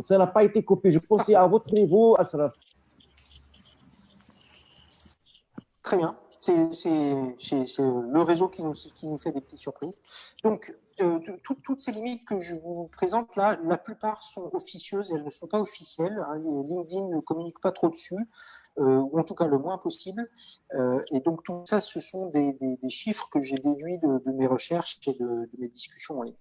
Ça n'a pas été coupé. Je pensais à votre niveau, Ashraf. Très bien. C'est le réseau qui nous fait des petites surprises. Donc, toutes ces limites que je vous présente là, la plupart sont officieuses, elles ne sont pas officielles. Hein. LinkedIn ne communique pas trop dessus, ou en tout cas le moins possible. Et donc, tout ça, ce sont des chiffres que j'ai déduits de mes recherches et de mes discussions en ligne.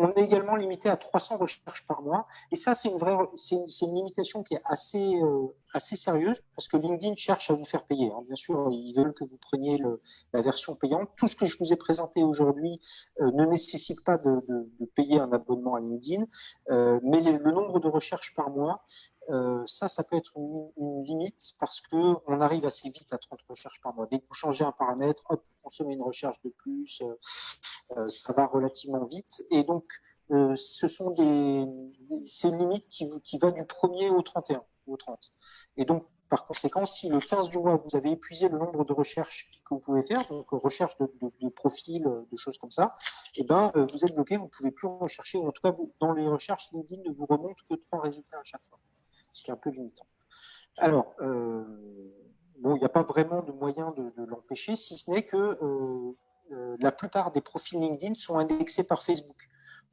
On est également limité à 300 recherches par mois. Et ça, c'est une limitation qui est assez sérieuse parce que LinkedIn cherche à vous faire payer. Hein. Bien sûr, ils veulent que vous preniez la version payante. Tout ce que je vous ai présenté aujourd'hui ne nécessite pas de payer un abonnement à LinkedIn. Mais le nombre de recherches par mois, ça peut être une limite parce qu'on arrive assez vite à 30 recherches par mois. Dès que vous changez un paramètre, hop, vous consommez une recherche de plus. Ça va relativement vite. Et donc, c'est une limite qui va du 1er au 31, au 30. Et donc, par conséquent, si le 15 du mois, vous avez épuisé le nombre de recherches que vous pouvez faire, donc recherche de profils, de choses comme ça, et vous êtes bloqué, vous ne pouvez plus rechercher, ou en tout cas, dans les recherches, LinkedIn ne vous remonte que 3 résultats à chaque fois, ce qui est un peu limitant. Alors, il n'y a pas vraiment de moyen de l'empêcher, si ce n'est que la plupart des profils LinkedIn sont indexés par Facebook.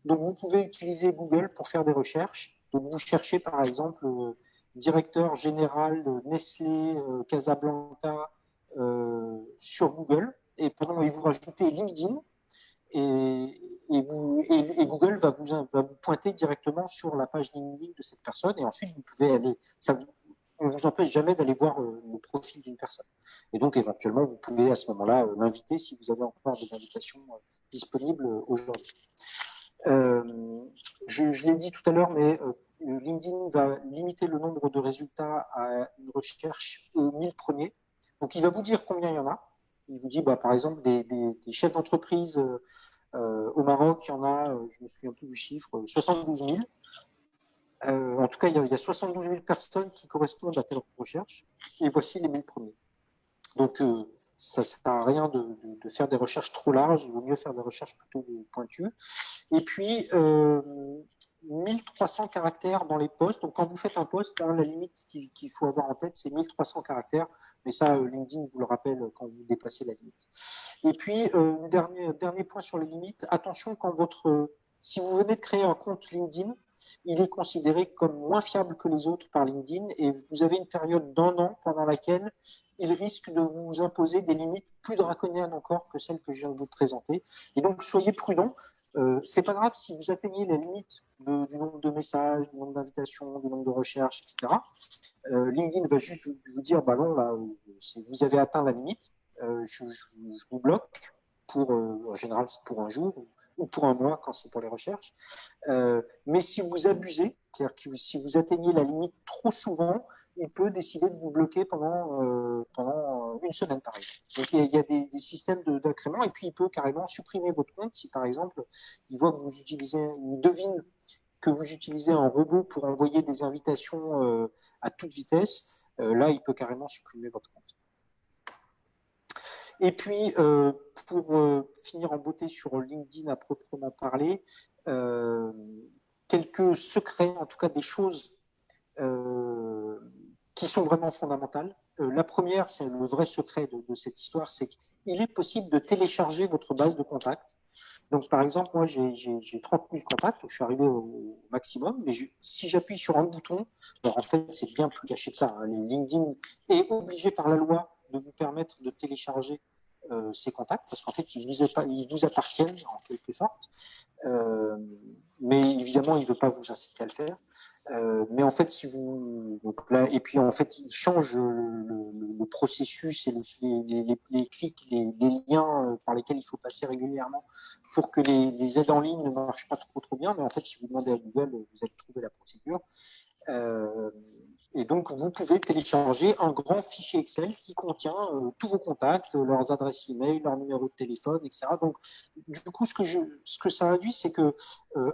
Donc, vous pouvez utiliser Google pour faire des recherches. Donc, vous cherchez, par exemple, directeur général de Nestlé Casablanca sur Google, et vous rajoutez LinkedIn, et Google va vous pointer directement sur la page LinkedIn de cette personne, et ensuite, vous pouvez aller... on ne vous empêche jamais d'aller voir le profil d'une personne. Et donc, éventuellement, vous pouvez à ce moment-là l'inviter si vous avez encore des invitations disponibles aujourd'hui. Je l'ai dit tout à l'heure, mais LinkedIn va limiter le nombre de résultats à une recherche aux 1000 premiers. Donc, il va vous dire combien il y en a. Il vous dit, par exemple, des chefs d'entreprise au Maroc, il y en a, je me souviens plus du chiffre, 72 000. En tout cas, il y a 72 000 personnes qui correspondent à telle recherche, et voici les 1000 premiers. Donc, ça ne sert à rien de faire des recherches trop larges, il vaut mieux faire des recherches plutôt pointues. Et puis, 1300 caractères dans les posts. Donc, quand vous faites un post, la limite qu'il faut avoir en tête, c'est 1300 caractères. Mais ça, LinkedIn vous le rappelle quand vous dépassez la limite. Et puis, dernier point sur les limites, attention si vous venez de créer un compte LinkedIn, il est considéré comme moins fiable que les autres par LinkedIn et vous avez une période d'1 an pendant laquelle il risque de vous imposer des limites plus draconiennes encore que celles que je viens de vous présenter. Et donc, soyez prudents. C'est pas grave si vous atteignez la limite du nombre de messages, du nombre d'invitations, du nombre de recherches, etc. LinkedIn va juste vous dire, non, là, vous avez atteint la limite, je vous bloque en général, c'est pour un jour, ou pour un mois quand c'est pour les recherches. Mais si vous abusez, c'est-à-dire que si vous atteignez la limite trop souvent, il peut décider de vous bloquer pendant une semaine, par exemple. Donc, il y a des systèmes d'agrément, et puis il peut carrément supprimer votre compte si, par exemple, il voit que vous utilisez, il devine que vous utilisez un robot pour envoyer des invitations à toute vitesse. Là, il peut carrément supprimer votre compte. Et puis, pour finir en beauté sur LinkedIn à proprement parler, quelques secrets, en tout cas des choses qui sont vraiment fondamentales. La première, c'est le vrai secret de cette histoire, c'est qu'il est possible de télécharger votre base de contacts. Donc, par exemple, moi, j'ai 30 000 contacts, je suis arrivé au maximum, mais si j'appuie sur un bouton, alors en fait, c'est bien plus caché que ça. Hein. LinkedIn est obligé par la loi de vous permettre de télécharger ces contacts, parce qu'en fait, ils vous appartiennent en quelque sorte. Mais évidemment, il ne veut pas vous inciter à le faire. Mais en fait, si vous donc là, et puis en fait, il change le processus et les clics, les liens par lesquels il faut passer régulièrement pour que les aides en ligne ne marchent pas trop bien. Mais en fait, si vous demandez à Google, vous allez trouver la procédure. Et donc, vous pouvez télécharger un grand fichier Excel qui contient tous vos contacts, leurs adresses email, leur numéro de téléphone, etc. Donc, du coup, ce que ça induit, c'est que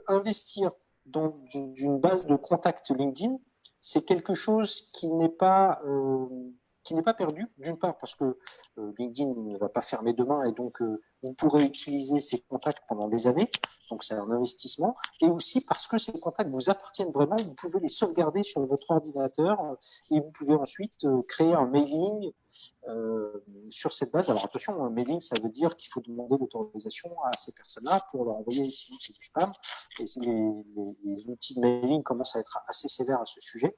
investir dans une base de contacts LinkedIn, c'est quelque chose qui n'est pas perdu, d'une part parce que LinkedIn ne va pas fermer demain et donc vous pourrez utiliser ces contacts pendant des années, donc c'est un investissement, et aussi parce que ces contacts vous appartiennent vraiment, vous pouvez les sauvegarder sur votre ordinateur et vous pouvez ensuite créer un mailing sur cette base. Alors attention, un mailing, ça veut dire qu'il faut demander l'autorisation à ces personnes-là pour leur envoyer, sinon c'est du spam. Et les outils de mailing commencent à être assez sévères à ce sujet.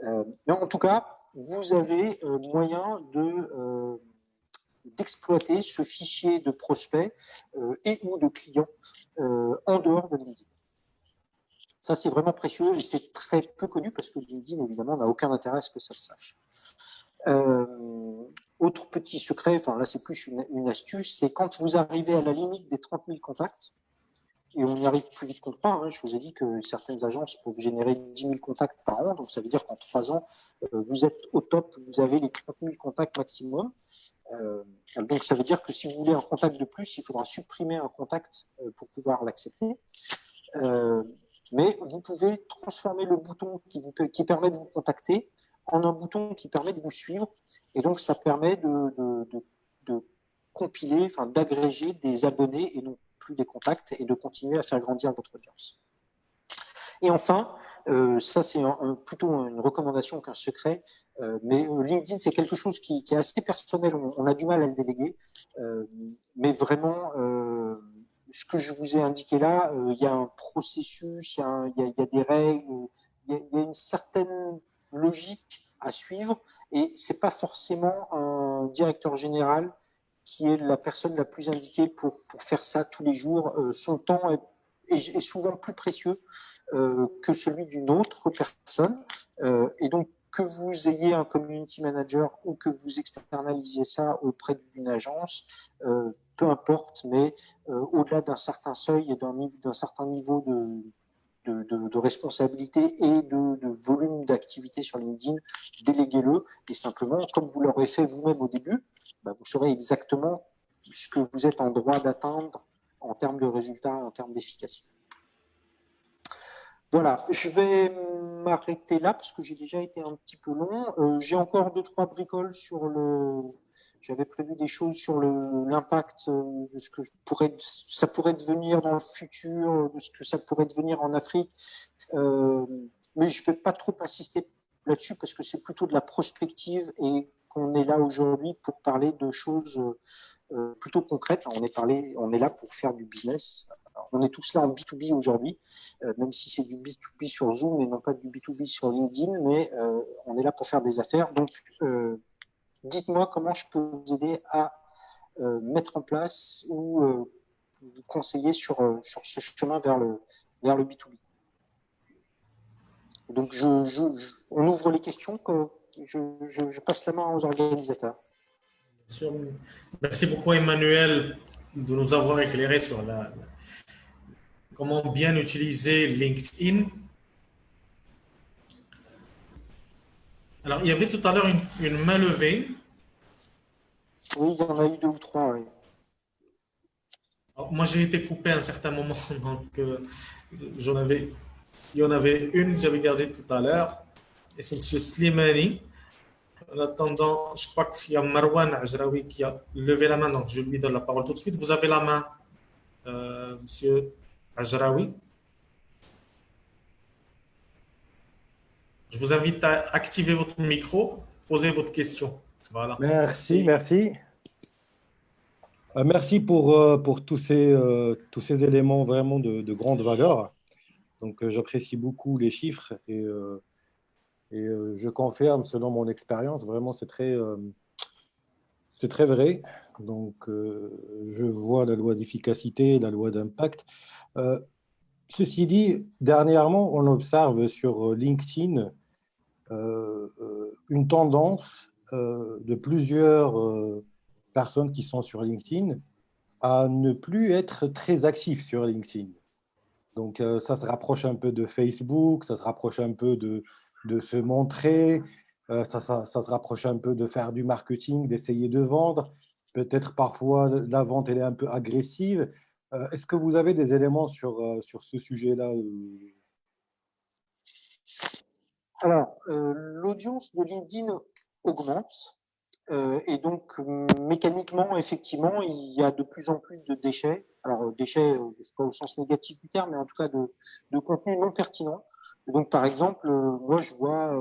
Mais en tout cas, vous avez moyen d'exploiter ce fichier de prospects et ou de clients en dehors de LinkedIn. Ça, c'est vraiment précieux et c'est très peu connu parce que LinkedIn, évidemment, n'a aucun intérêt à ce que ça se sache. Autre petit secret, enfin là c'est plus une astuce, c'est quand vous arrivez à la limite des 30 000 contacts, et on y arrive plus vite qu'on le croit, hein, je vous ai dit que certaines agences peuvent générer 10 000 contacts par an, donc ça veut dire qu'en 3 ans, vous êtes au top, vous avez les 30 000 contacts maximum. Donc ça veut dire que si vous voulez un contact de plus, il faudra supprimer un contact pour pouvoir l'accepter. Mais vous pouvez transformer le bouton qui permet de vous contacter en un bouton qui permet de vous suivre. Et donc, ça permet de compiler, enfin, d'agréger des abonnés et non plus des contacts et de continuer à faire grandir votre audience. Et enfin, ça, c'est plutôt une recommandation qu'un secret, mais LinkedIn, c'est quelque chose qui est assez personnel. On a du mal à le déléguer, mais vraiment, ce que je vous ai indiqué là, il y a un processus, il y a des règles, il y a une certaine logique à suivre et c'est pas forcément un directeur général qui est la personne la plus indiquée pour faire ça tous les jours. Son temps est souvent plus précieux que celui d'une autre personne. Et donc, que vous ayez un community manager ou que vous externalisiez ça auprès d'une agence, peu importe, mais au-delà d'un certain seuil et d'un certain niveau de responsabilité et de volume d'activité sur LinkedIn, déléguez-le et simplement, comme vous l'aurez fait vous-même au début, vous saurez exactement ce que vous êtes en droit d'atteindre en termes de résultats, en termes d'efficacité. Voilà, je vais m'arrêter là parce que j'ai déjà été un petit peu long. J'ai encore 2-3 bricoles sur J'avais prévu des choses sur l'impact de ce que ça pourrait devenir dans le futur, de ce que ça pourrait devenir en Afrique. Mais je ne vais pas trop insister là-dessus parce que c'est plutôt de la prospective et qu'on est là aujourd'hui pour parler de choses plutôt concrètes. On est là pour faire du business. Alors, on est tous là en B2B aujourd'hui, même si c'est du B2B sur Zoom et non pas du B2B sur LinkedIn, mais on est là pour faire des affaires. Donc, dites-moi comment je peux vous aider à mettre en place ou vous conseiller sur ce chemin vers le B2B. Donc, on ouvre les questions, je passe la main aux organisateurs. Merci beaucoup, Emmanuel, de nous avoir éclairé sur comment bien utiliser LinkedIn. Alors, il y avait tout à l'heure une main levée. Oui, il y en a eu deux ou trois. Oui. Alors, moi, j'ai été coupé à un certain moment, donc il y en avait une que j'avais gardée tout à l'heure, et c'est M. Slimani. En attendant, je crois qu'il y a Marwan Ajraoui qui a levé la main, donc je lui donne la parole tout de suite. Vous avez la main, Monsieur Ajraoui. Je vous invite à activer votre micro, poser votre question. Voilà. Merci, Merci. merci. Merci pour tous ces éléments vraiment de grande valeur. Donc, j'apprécie beaucoup les chiffres et je confirme, selon mon expérience, vraiment, c'est très vrai. Donc, je vois la loi d'efficacité, la loi d'impact. Euh, Ceci dit, dernièrement, on observe sur LinkedIn une tendance de plusieurs personnes qui sont sur LinkedIn à ne plus être très actifs sur LinkedIn. Donc, ça se rapproche un peu de Facebook, ça se rapproche un peu de se montrer, ça se rapproche un peu de faire du marketing, d'essayer de vendre. Peut-être parfois la vente elle est un peu agressive. Est-ce que vous avez des éléments sur ce sujet-là? Alors, l'audience de LinkedIn augmente. Et donc, mécaniquement, effectivement, il y a de plus en plus de déchets. Alors, déchets, c'est pas au sens négatif du terme, mais en tout cas de contenu non pertinent. Et donc, par exemple, moi, je vois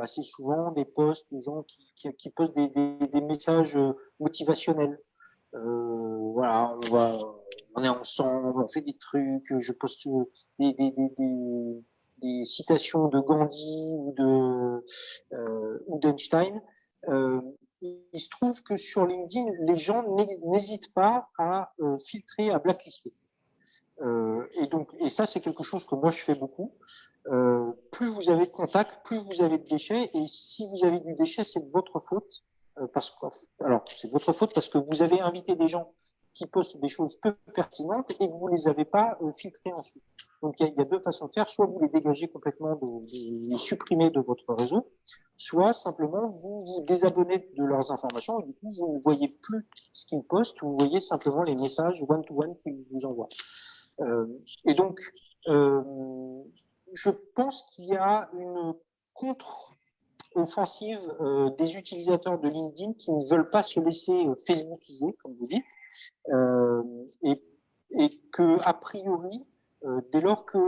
assez souvent des posts de gens qui postent des messages motivationnels. Voilà, on est ensemble, on fait des trucs. Je poste des, des, des, des, des citations de Gandhi ou d'Einstein. Euh, il se trouve que sur LinkedIn, les gens n'hésitent pas à filtrer, à blacklister. Et ça, c'est quelque chose que moi, je fais beaucoup. Plus vous avez de contacts, plus vous avez de déchets. Et si vous avez du déchet, c'est de votre faute. Alors, c'est de votre faute parce que vous avez invité des gens qui postent des choses peu pertinentes et que vous les avez pas filtrées ensuite. Donc, il y a deux façons de faire. Soit vous les dégagez complètement, de les supprimer de votre réseau, soit simplement vous vous désabonnez de leurs informations et du coup, vous ne voyez plus ce qu'ils postent, vous voyez simplement les messages one-to-one qu'ils vous envoient. Et donc, je pense qu'il y a une contre-offensive des utilisateurs de LinkedIn qui ne veulent pas se laisser Facebookiser, comme vous dites, et que, a priori, dès lors que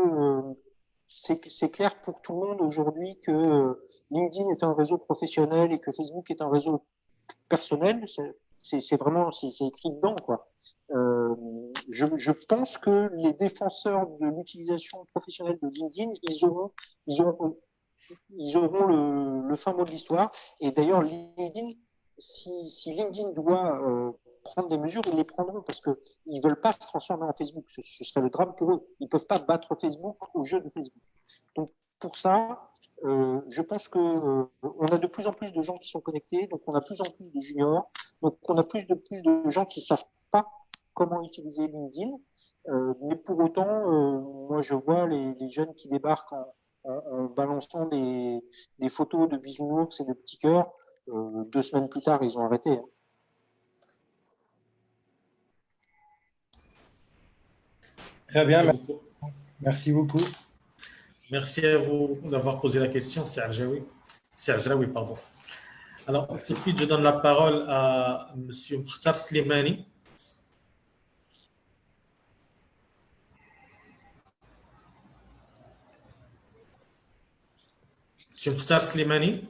c'est clair pour tout le monde aujourd'hui que LinkedIn est un réseau professionnel et que Facebook est un réseau personnel, c'est vraiment c'est écrit dedans quoi. Je pense que les défenseurs de l'utilisation professionnelle de LinkedIn, ils auront le fin mot de l'histoire. Et d'ailleurs, LinkedIn, si LinkedIn doit prendre des mesures, ils les prendront parce que ils veulent pas se transformer en Facebook. Ce serait le drame pour eux. Ils peuvent pas battre Facebook au jeu de Facebook. Donc pour ça, je pense que on a de plus en plus de gens qui sont connectés, donc on a de plus en plus de juniors, donc on a plus de gens qui savent pas comment utiliser LinkedIn, mais pour autant, moi je vois les jeunes qui débarquent en balançant des photos de bisounours et de petits cœurs. 2 semaines plus tard, ils ont arrêté. Hein. Très bien, Merci beaucoup. merci beaucoup. Merci à vous d'avoir posé la question, c'est Arjaoui. C'est Arjaoui, pardon. Alors, tout de suite, je donne la parole à M. Mkhtar Slimani. M. Mkhtar Slimani.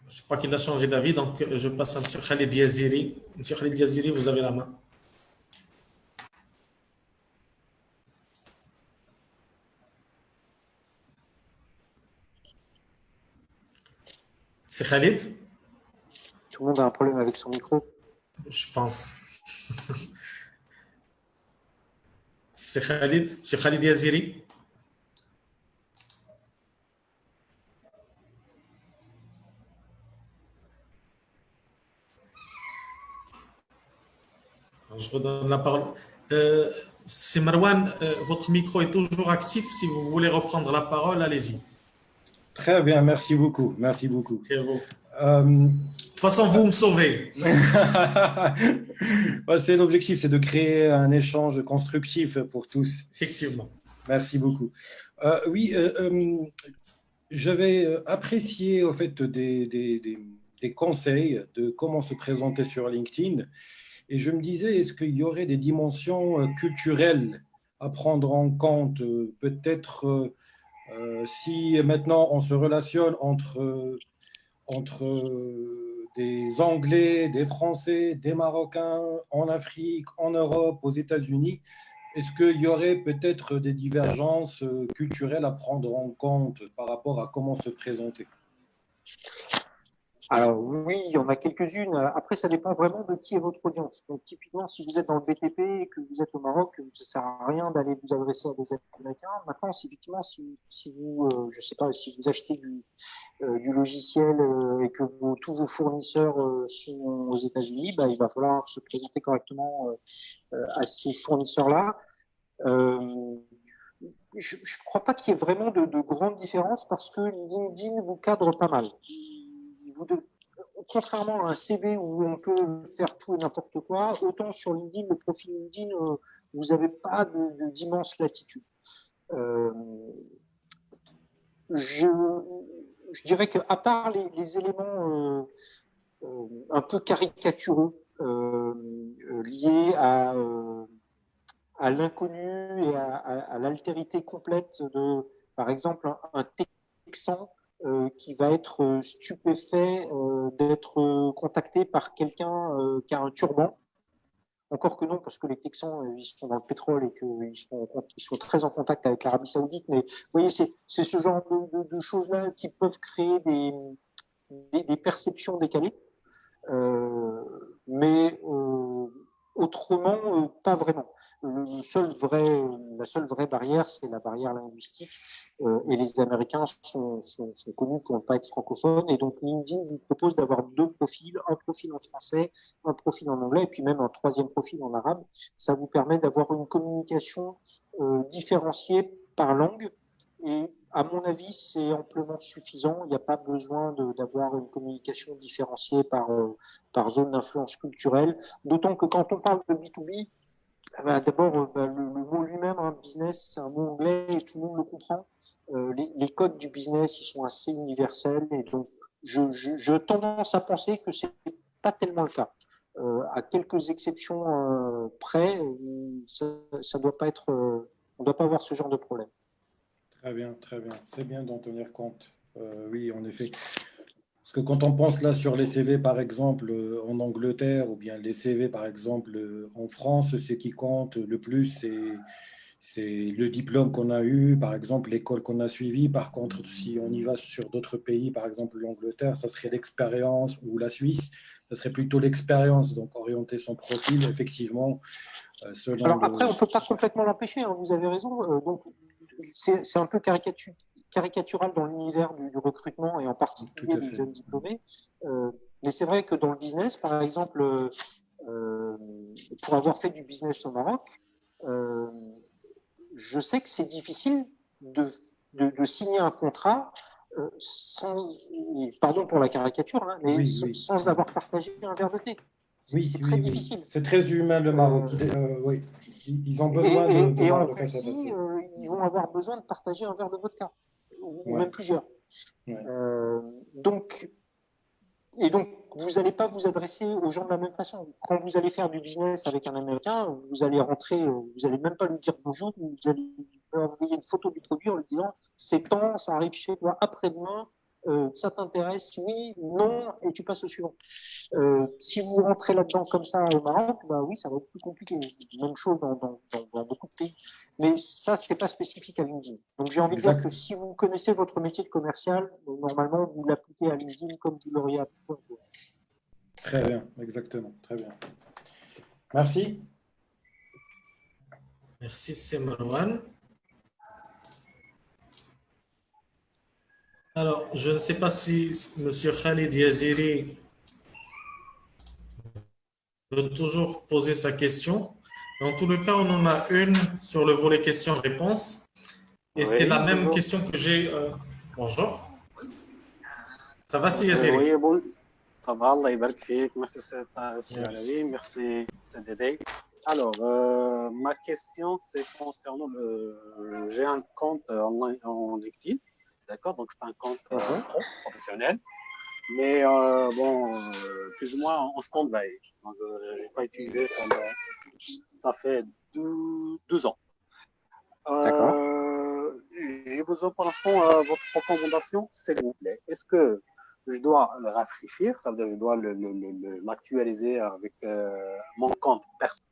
Je crois qu'il a changé d'avis, donc je passe à M. Khalid Yaziri. M. Khalid Yaziri, vous avez la main. C'est Khalid? Tout le monde a un problème avec son micro. Je pense. C'est Khalid? M. Khalid Yaziri? je redonne la parole. C'est Marwan, votre micro est toujours actif. Si vous voulez reprendre la parole, allez-y. Très bien, merci beaucoup. Merci beaucoup. C'est vous. Euh, De toute façon, vous me sauvez. ouais, c'est l'objectif, c'est de créer un échange constructif pour tous. Effectivement. Merci beaucoup. Oui, j'avais apprécié au fait des conseils de comment se présenter sur LinkedIn. Et je me disais, est-ce qu'il y aurait des dimensions culturelles à prendre en compte? Peut-être si maintenant on se relationne entre des Anglais, des Français, des Marocains en Afrique, en Europe, aux États-Unis, est-ce qu'il y aurait peut-être des divergences culturelles à prendre en compte par rapport à comment se présenter? Alors oui, il y en a quelques-unes. Après, ça dépend vraiment de qui est votre audience. Donc typiquement, si vous êtes dans le BTP et que vous êtes au Maroc, ça ne sert à rien d'aller vous adresser à des Américains. Maintenant, effectivement, si vous, je sais pas, si vous achetez du logiciel et que tous vos fournisseurs sont aux États-Unis, bah, il va falloir se présenter correctement à ces fournisseurs-là. Je ne crois pas qu'il y ait vraiment de grandes différences parce que LinkedIn vous cadre pas mal. Contrairement à un CV où on peut faire tout et n'importe quoi, autant sur LinkedIn, le profil LinkedIn, vous n'avez pas d'immense latitude. Je dirais qu'à part les éléments un peu caricatureux liés à l'inconnu et à l'altérité complète de, par exemple, un Texan qui va être stupéfait d'être contacté par quelqu'un qui a un turban. Encore que non, parce que les Texans, ils sont dans le pétrole et qu'ils sont très en contact avec l'Arabie Saoudite. Mais vous voyez, c'est ce genre de choses-là qui peuvent créer des perceptions décalées. Mais autrement, pas vraiment. La seule vraie barrière, c'est la barrière linguistique. Et les Américains sont connus pour ne pas être francophones. Et donc, LinkedIn vous propose d'avoir deux profils, un profil en français, un profil en anglais, et puis même un troisième profil en arabe. Ça vous permet d'avoir une communication différenciée par langue. Et à mon avis, c'est amplement suffisant. Il n'y a pas besoin d'avoir une communication différenciée par zone d'influence culturelle. D'autant que quand on parle de B2B, d'abord, le mot lui-même, hein, business, c'est un mot anglais et tout le monde le comprend. Les codes du business, ils sont assez universels et donc je tendance à penser que c'est pas tellement le cas. À quelques exceptions près, ça doit pas être, on doit pas avoir ce genre de problème. Très bien, très bien. C'est bien d'en tenir compte. Oui, en effet. Parce que quand on pense là sur les CV, par exemple, en Angleterre, ou bien les CV, par exemple, en France, ce qui compte le plus, c'est le diplôme qu'on a eu, par exemple, l'école qu'on a suivie. Par contre, si on y va sur d'autres pays, par exemple l'Angleterre, ça serait l'expérience, ou la Suisse, ça serait plutôt l'expérience, donc orienter son profil, effectivement, selon Alors après, on ne peut pas complètement l'empêcher, hein, vous avez raison. Donc, c'est un peu caricatural dans l'univers du recrutement et en particulier des jeunes diplômés. Mais c'est vrai que dans le business, par exemple, pour avoir fait du business au Maroc, je sais que c'est difficile de signer un contrat sans, pardon pour la caricature, hein, mais sans avoir partagé un verre de thé. C'est très difficile. C'est très humain le Maroc. Oui. Ils ont besoin de et en Russie, ils vont avoir besoin de partager un verre de vodka, ou même plusieurs. Ouais. Donc, vous n'allez pas vous adresser aux gens de la même façon. Quand vous allez faire du business avec un Américain, vous allez rentrer, vous n'allez même pas lui dire bonjour, vous allez lui envoyer une photo du produit en lui disant c'est temps, ça arrive chez toi après-demain, ça t'intéresse, oui, non, et tu passes au suivant. Si vous rentrez là-dedans comme ça au Maroc, bah oui, ça va être plus compliqué. Même chose dans beaucoup de pays. Mais ça, c'est pas spécifique à LinkedIn. Donc j'ai envie de dire que si vous connaissez votre métier de commercial, normalement, vous l'appliquez à LinkedIn comme vous l'auriez appliqué. Très bien, exactement, très bien. Merci. Merci, c'est Marwan. Alors, je ne sais pas si M. Khalid Yaziri peut toujours poser sa question. Dans tous les cas, on en a une sur le volet questions-réponses. Et c'est la même bonjour. question que j'ai. Bonjour. Ça va, Yaziri? Oui, bon. Ça va, Allah يبارك فيك. Merci, merci, Dédé. Alors, ma question, c'est concernant j'ai un compte en LinkedIn, d'accord? Donc, c'est un compte professionnel. Mais bon, plus ou moins en stand-by. Donc, je n'ai pas utilisé pendant. Ça fait 12 ans. D'accord. J'ai besoin pour l'instant de votre recommandation, s'il vous plaît. Est-ce que je dois le rafraîchir, ça veut dire que je dois l'actualiser avec mon compte personnel?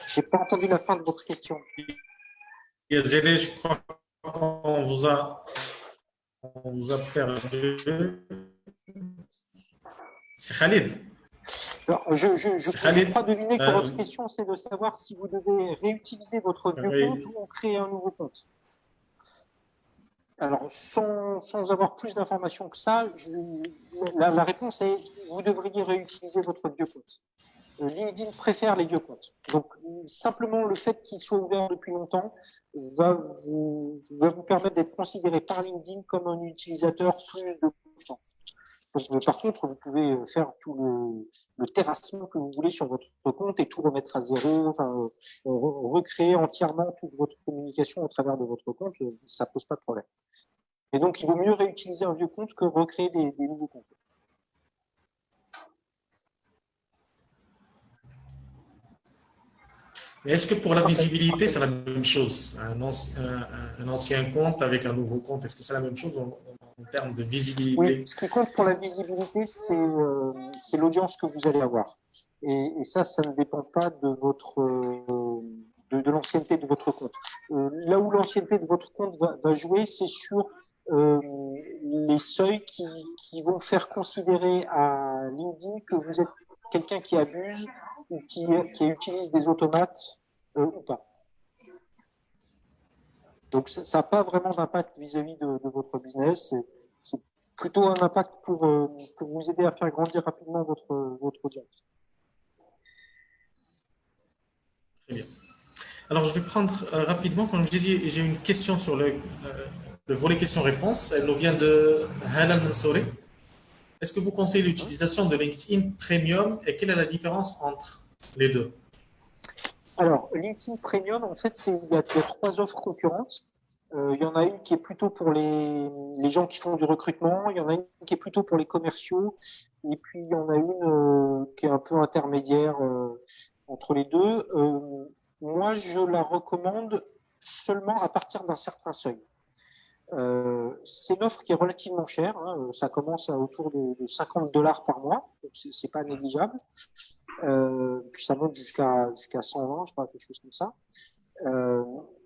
J'ai pas entendu la fin de votre question. Yaziri, je crois qu'on vous a perdu. C'est Khalid. Alors, je crois deviner que votre question, c'est de savoir si vous devez réutiliser votre vieux compte ou créer un nouveau compte. Alors, sans avoir plus d'informations que ça, la réponse est vous devriez réutiliser votre vieux compte. LinkedIn préfère les vieux comptes. Donc, simplement le fait qu'il soit ouvert depuis longtemps va vous permettre d'être considéré par LinkedIn comme un utilisateur plus de confiance. Donc, par contre, vous pouvez faire tout le terrassement que vous voulez sur votre compte et tout remettre à zéro, enfin, recréer entièrement toute votre communication au travers de votre compte, ça pose pas de problème. Et donc, il vaut mieux réutiliser un vieux compte que recréer des nouveaux comptes. Est-ce que pour la visibilité, c'est la même chose? Un ancien compte avec un nouveau compte, est-ce que c'est la même chose en termes de visibilité? Oui, ce qui compte pour la visibilité, c'est l'audience que vous allez avoir. Et ça ne dépend pas de l'ancienneté de votre compte. Là où l'ancienneté de votre compte va jouer, c'est sur les seuils qui vont faire considérer à LinkedIn que vous êtes quelqu'un qui abuse ou qui utilise des automates ou pas. Donc, ça n'a pas vraiment d'impact vis-à-vis de votre business. C'est plutôt un impact pour vous aider à faire grandir rapidement votre audience. Très bien. Alors, je vais prendre rapidement, comme je l'ai dit, j'ai une question sur le volet questions-réponses. Elle nous vient de Halal Mansouri. Est-ce que vous conseillez l'utilisation de LinkedIn Premium et quelle est la différence entre les deux? Alors, LinkedIn Premium, en fait, il y a 3 offres concurrentes. Il y en a une qui est plutôt pour les gens qui font du recrutement, il y en a une qui est plutôt pour les commerciaux, et puis il y en a une qui est un peu intermédiaire entre les deux. Moi, je la recommande seulement à partir d'un certain seuil. C'est une offre qui est relativement chère, hein, ça commence à autour de $50 par mois, donc c'est pas négligeable. Puis ça monte jusqu'à 120, je crois, quelque chose comme ça.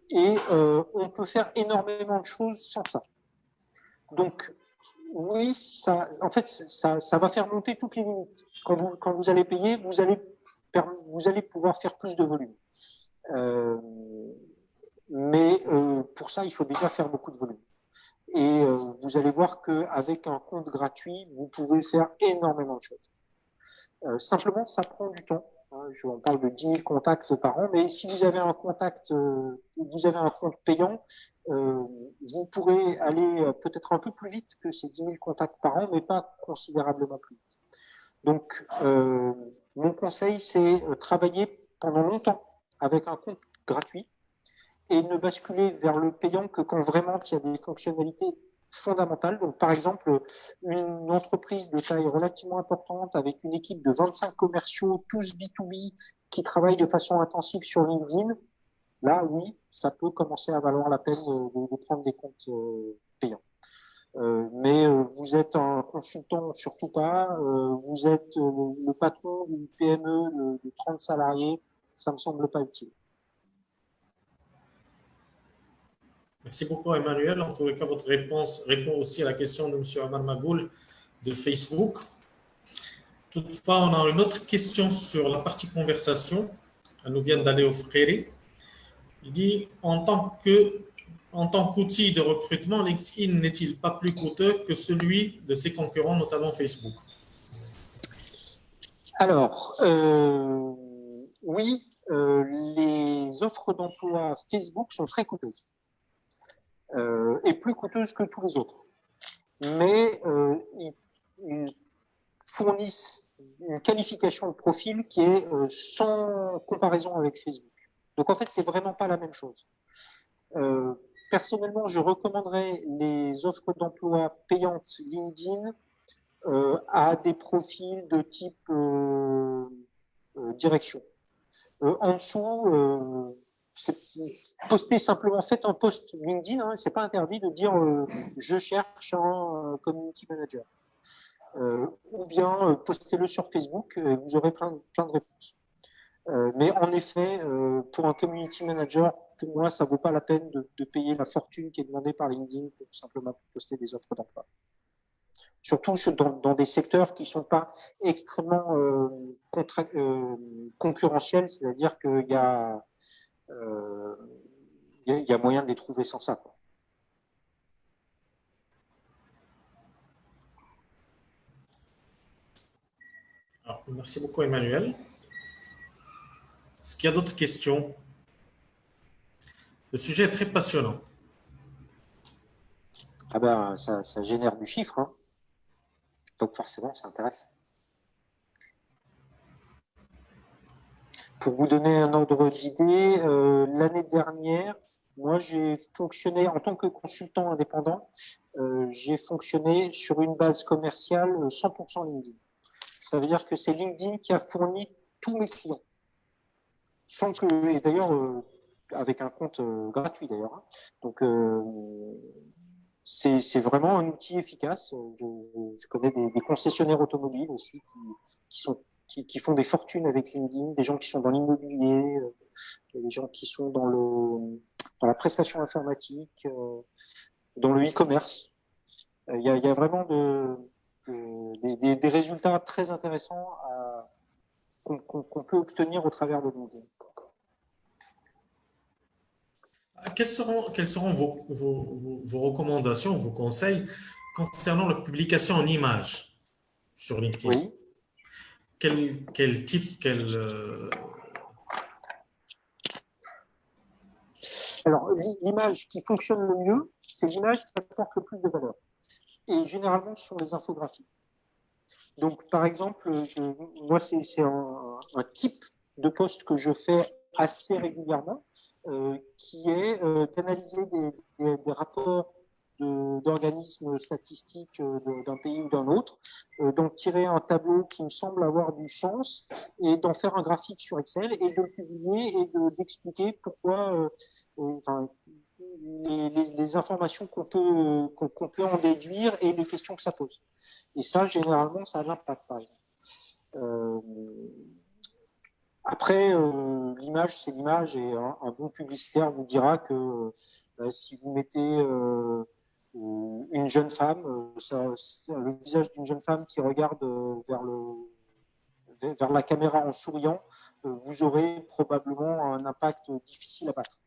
Et on peut faire énormément de choses sans ça. Donc, oui, en fait, ça va faire monter toutes les limites. Quand vous allez payer, vous allez pouvoir faire plus de volume. Mais pour ça, il faut déjà faire beaucoup de volume. Et vous allez voir qu'avec un compte gratuit, vous pouvez faire énormément de choses. Simplement, ça prend du temps. On parle de 10 000 contacts par an, mais si vous avez un compte payant, vous pourrez aller peut-être un peu plus vite que ces 10 000 contacts par an, mais pas considérablement plus vite. Donc, mon conseil, c'est travailler pendant longtemps avec un compte gratuit et ne basculer vers le payant que quand vraiment il y a des fonctionnalités fondamentales. Donc, par exemple, une entreprise de taille relativement importante avec une équipe de 25 commerciaux, tous B2B, qui travaillent de façon intensive sur LinkedIn, là, oui, ça peut commencer à valoir la peine de prendre des comptes payants. Mais vous êtes un consultant, surtout pas. Vous êtes le patron d'une PME de 30 salariés, ça me semble pas utile. Merci beaucoup, Emmanuel. En tous les cas, votre réponse répond aussi à la question de M. Amar Magoul de Facebook. Toutefois, on a une autre question sur la partie conversation. Elle nous vient d'Aléo Fréré. Il dit, en tant que en tant qu'outil de recrutement, LinkedIn n'est-il pas plus coûteux que celui de ses concurrents, notamment Facebook? Alors, oui, les offres d'emploi Facebook sont très coûteuses et plus coûteuses que tous les autres. Mais ils fournissent une qualification de profil qui est sans comparaison avec Facebook. Donc en fait, c'est vraiment pas la même chose. Personnellement, je recommanderais les offres d'emploi payantes LinkedIn à des profils de type direction. En dessous, postez simplement, faites un post LinkedIn, hein, c'est pas interdit de dire je cherche un community manager. Ou bien postez-le sur Facebook, vous aurez plein de réponses. Mais en effet, pour un community manager, pour moi, ça vaut pas la peine de payer la fortune qui est demandée par LinkedIn pour simplement poster des offres d'emploi. Surtout dans des secteurs qui ne sont pas extrêmement concurrentiels, c'est-à-dire qu'il y a moyen de les trouver sans ça, quoi. Alors, merci beaucoup, Emmanuel. Est-ce qu'il y a d'autres questions? Le sujet est très passionnant. Ah ben, ça génère du chiffre, hein. Donc forcément, ça intéresse. Pour vous donner un ordre d'idée, l'année dernière, moi, j'ai fonctionné en tant que consultant indépendant, j'ai fonctionné sur une base commerciale 100% LinkedIn. Ça veut dire que c'est LinkedIn qui a fourni tous mes clients. Sans que, et d'ailleurs, avec un compte gratuit d'ailleurs. Hein. Donc, c'est vraiment un outil efficace. Je connais des concessionnaires automobiles aussi qui font des fortunes avec LinkedIn, des gens qui sont dans l'immobilier, des gens qui sont dans la prestation informatique, dans le e-commerce. Il y a vraiment des résultats très intéressants qu'on peut obtenir au travers de LinkedIn. Quelles seront vos recommandations, vos conseils concernant la publication en images sur LinkedIn? Oui. Quel type, Alors, l'image qui fonctionne le mieux, c'est l'image qui apporte le plus de valeur. Et généralement, ce sont les infographies. Donc, par exemple, moi, c'est un type de poste que je fais assez régulièrement, qui est d'analyser des rapports d'organismes statistiques d'un pays ou d'un autre, d'en tirer un tableau qui me semble avoir du sens et d'en faire un graphique sur Excel et de le publier et d'expliquer pourquoi les informations qu'on peut en déduire et les questions que ça pose. Et ça, généralement, ça a l'impact, par exemple. Après, l'image, c'est l'image et un bon publicitaire vous dira que si vous mettez une jeune femme, le visage d'une jeune femme qui regarde vers la caméra en souriant, vous aurez probablement un impact difficile à battre.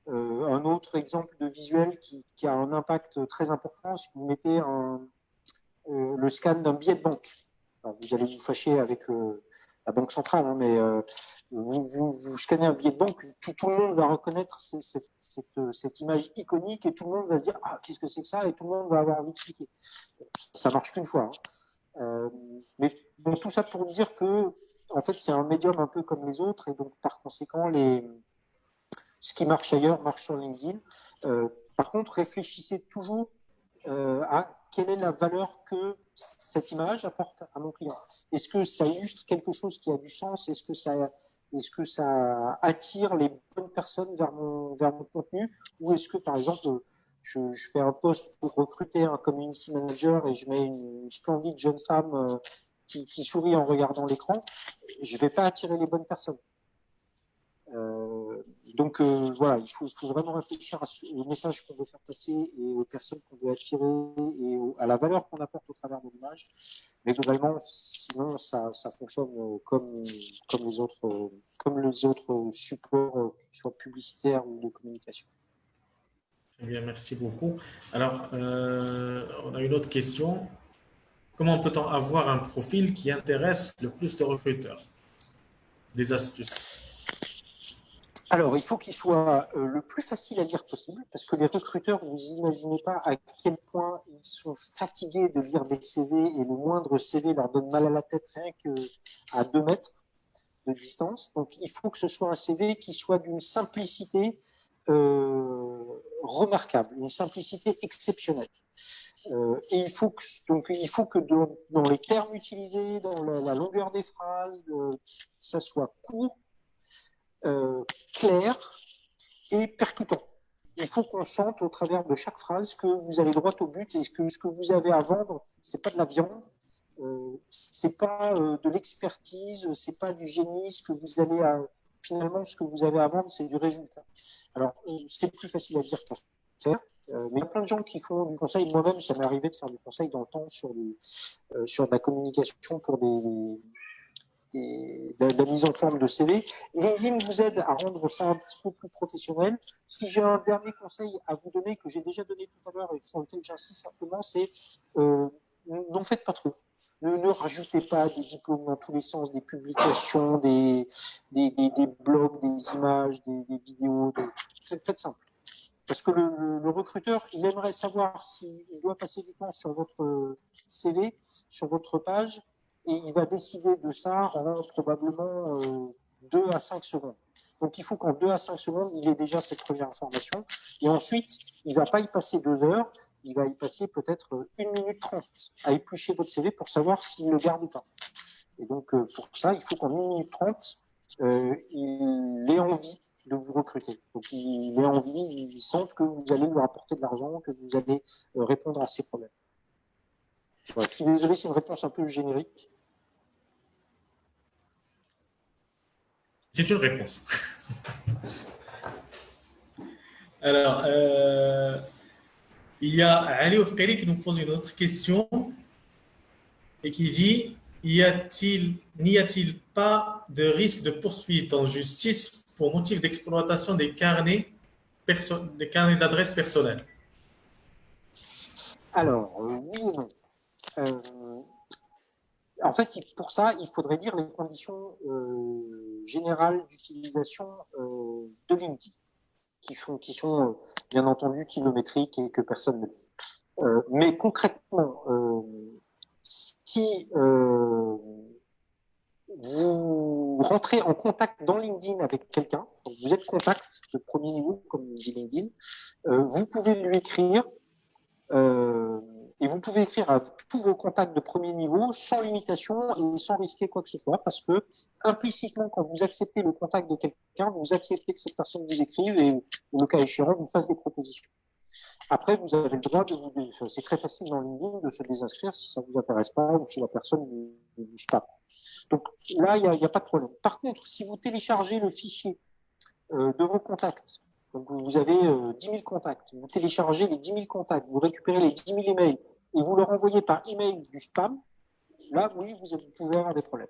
Un autre exemple de visuel qui a un impact très important, si vous mettez le scan d'un billet de banque. Alors, vous allez vous fâcher avec la Banque centrale, hein, mais vous scannez un billet de banque, tout le monde va reconnaître cette image iconique et tout le monde va se dire « Ah, qu'est-ce que c'est que ça ?» et tout le monde va avoir envie de cliquer. Ça marche qu'une fois. Hein. Mais bon, tout ça pour dire que en fait, c'est un médium un peu comme les autres et donc par conséquent, ce qui marche ailleurs marche sur LinkedIn. Par contre, réfléchissez toujours à quelle est la valeur que cette image apporte à mon client. Est-ce que ça illustre quelque chose qui a du sens? Est-ce que ça attire les bonnes personnes vers mon contenu? Ou est-ce que, par exemple, je fais un post pour recruter un community manager et je mets une splendide jeune femme qui sourit en regardant l'écran? Je ne vais pas attirer les bonnes personnes. Donc voilà, il faut vraiment réfléchir au message qu'on veut faire passer et aux personnes qu'on veut attirer et à la valeur qu'on apporte au travers de l'image. Mais globalement, sinon, ça fonctionne comme les autres supports, soit publicitaires ou de communication. Très bien, merci beaucoup. Alors, on a une autre question. Comment peut-on avoir un profil qui intéresse le plus de recruteurs? Des astuces. Alors, il faut qu'il soit le plus facile à lire possible, parce que les recruteurs, vous imaginez pas à quel point ils sont fatigués de lire des CV et le moindre CV leur donne mal à la tête rien qu'à 2 mètres de distance. Donc, il faut que ce soit un CV qui soit d'une simplicité remarquable, une simplicité exceptionnelle. Et il faut que dans les termes utilisés, dans la longueur des phrases, ça soit court, clair et percutant. Il faut qu'on sente au travers de chaque phrase que vous allez droit au but et que ce que vous avez à vendre, c'est pas de la viande, c'est pas de l'expertise, c'est pas du génie. Ce que vous allez finalement, ce que vous avez à vendre, c'est du résultat. Alors, c'est plus facile à dire qu'à faire. Mais il y a plein de gens qui font du conseil. Moi-même, ça m'est arrivé de faire du conseil dans le temps sur de la communication pour de la mise en forme de CV. LinkedIn vous aide à rendre ça un petit peu plus professionnel. Si j'ai un dernier conseil à vous donner, que j'ai déjà donné tout à l'heure et sur lequel j'insiste simplement, c'est n'en faites pas trop. Ne rajoutez pas des diplômes dans tous les sens, des publications, des blogs, des images, des vidéos. Faites simple. Parce que le recruteur, il aimerait savoir s'il doit passer du temps sur votre CV, sur votre page, et il va décider de ça en probablement 2 à 5 secondes. Donc, il faut qu'en 2 à 5 secondes, il ait déjà cette première information. Et ensuite, il ne va pas y passer 2 heures, il va y passer peut-être 1 minute 30 à éplucher votre CV pour savoir s'il le garde ou pas. Et donc, pour ça, il faut qu'en 1 minute 30, il ait envie de vous recruter. Donc, il ait envie, il sente que vous allez lui rapporter de l'argent, que vous allez répondre à ses problèmes. Voilà, je suis désolé, c'est une réponse un peu générique. C'est une réponse. Alors, il y a Ali Oufkari qui nous pose une autre question et qui dit n'y a-t-il pas de risque de poursuite en justice pour motif d'exploitation des carnets d'adresses personnelles? Alors, oui et non. En fait, pour ça, il faudrait dire les conditions générales d'utilisation de LinkedIn, qui sont bien entendu kilométriques et que personne ne lit. Mais concrètement, si vous rentrez en contact dans LinkedIn avec quelqu'un, donc vous êtes contact de premier niveau, comme dit LinkedIn, vous pouvez lui écrire et vous pouvez écrire à tous vos contacts de premier niveau sans limitation et sans risquer quoi que ce soit, parce que implicitement, quand vous acceptez le contact de quelqu'un, vous acceptez que cette personne vous écrive et, le cas échéant, vous fasse des propositions. Après, vous avez le droit c'est très facile dans LinkedIn de se désinscrire si ça ne vous intéresse pas ou si la personne ne bouge pas. Donc là, il n'y a pas de problème. Par contre, si vous téléchargez le fichier de vos contacts, donc vous avez 10 000 contacts, vous téléchargez les 10 000 contacts, vous récupérez les 10 000 emails et vous leur envoyez par email du spam, là, oui, vous pouvez avoir des problèmes.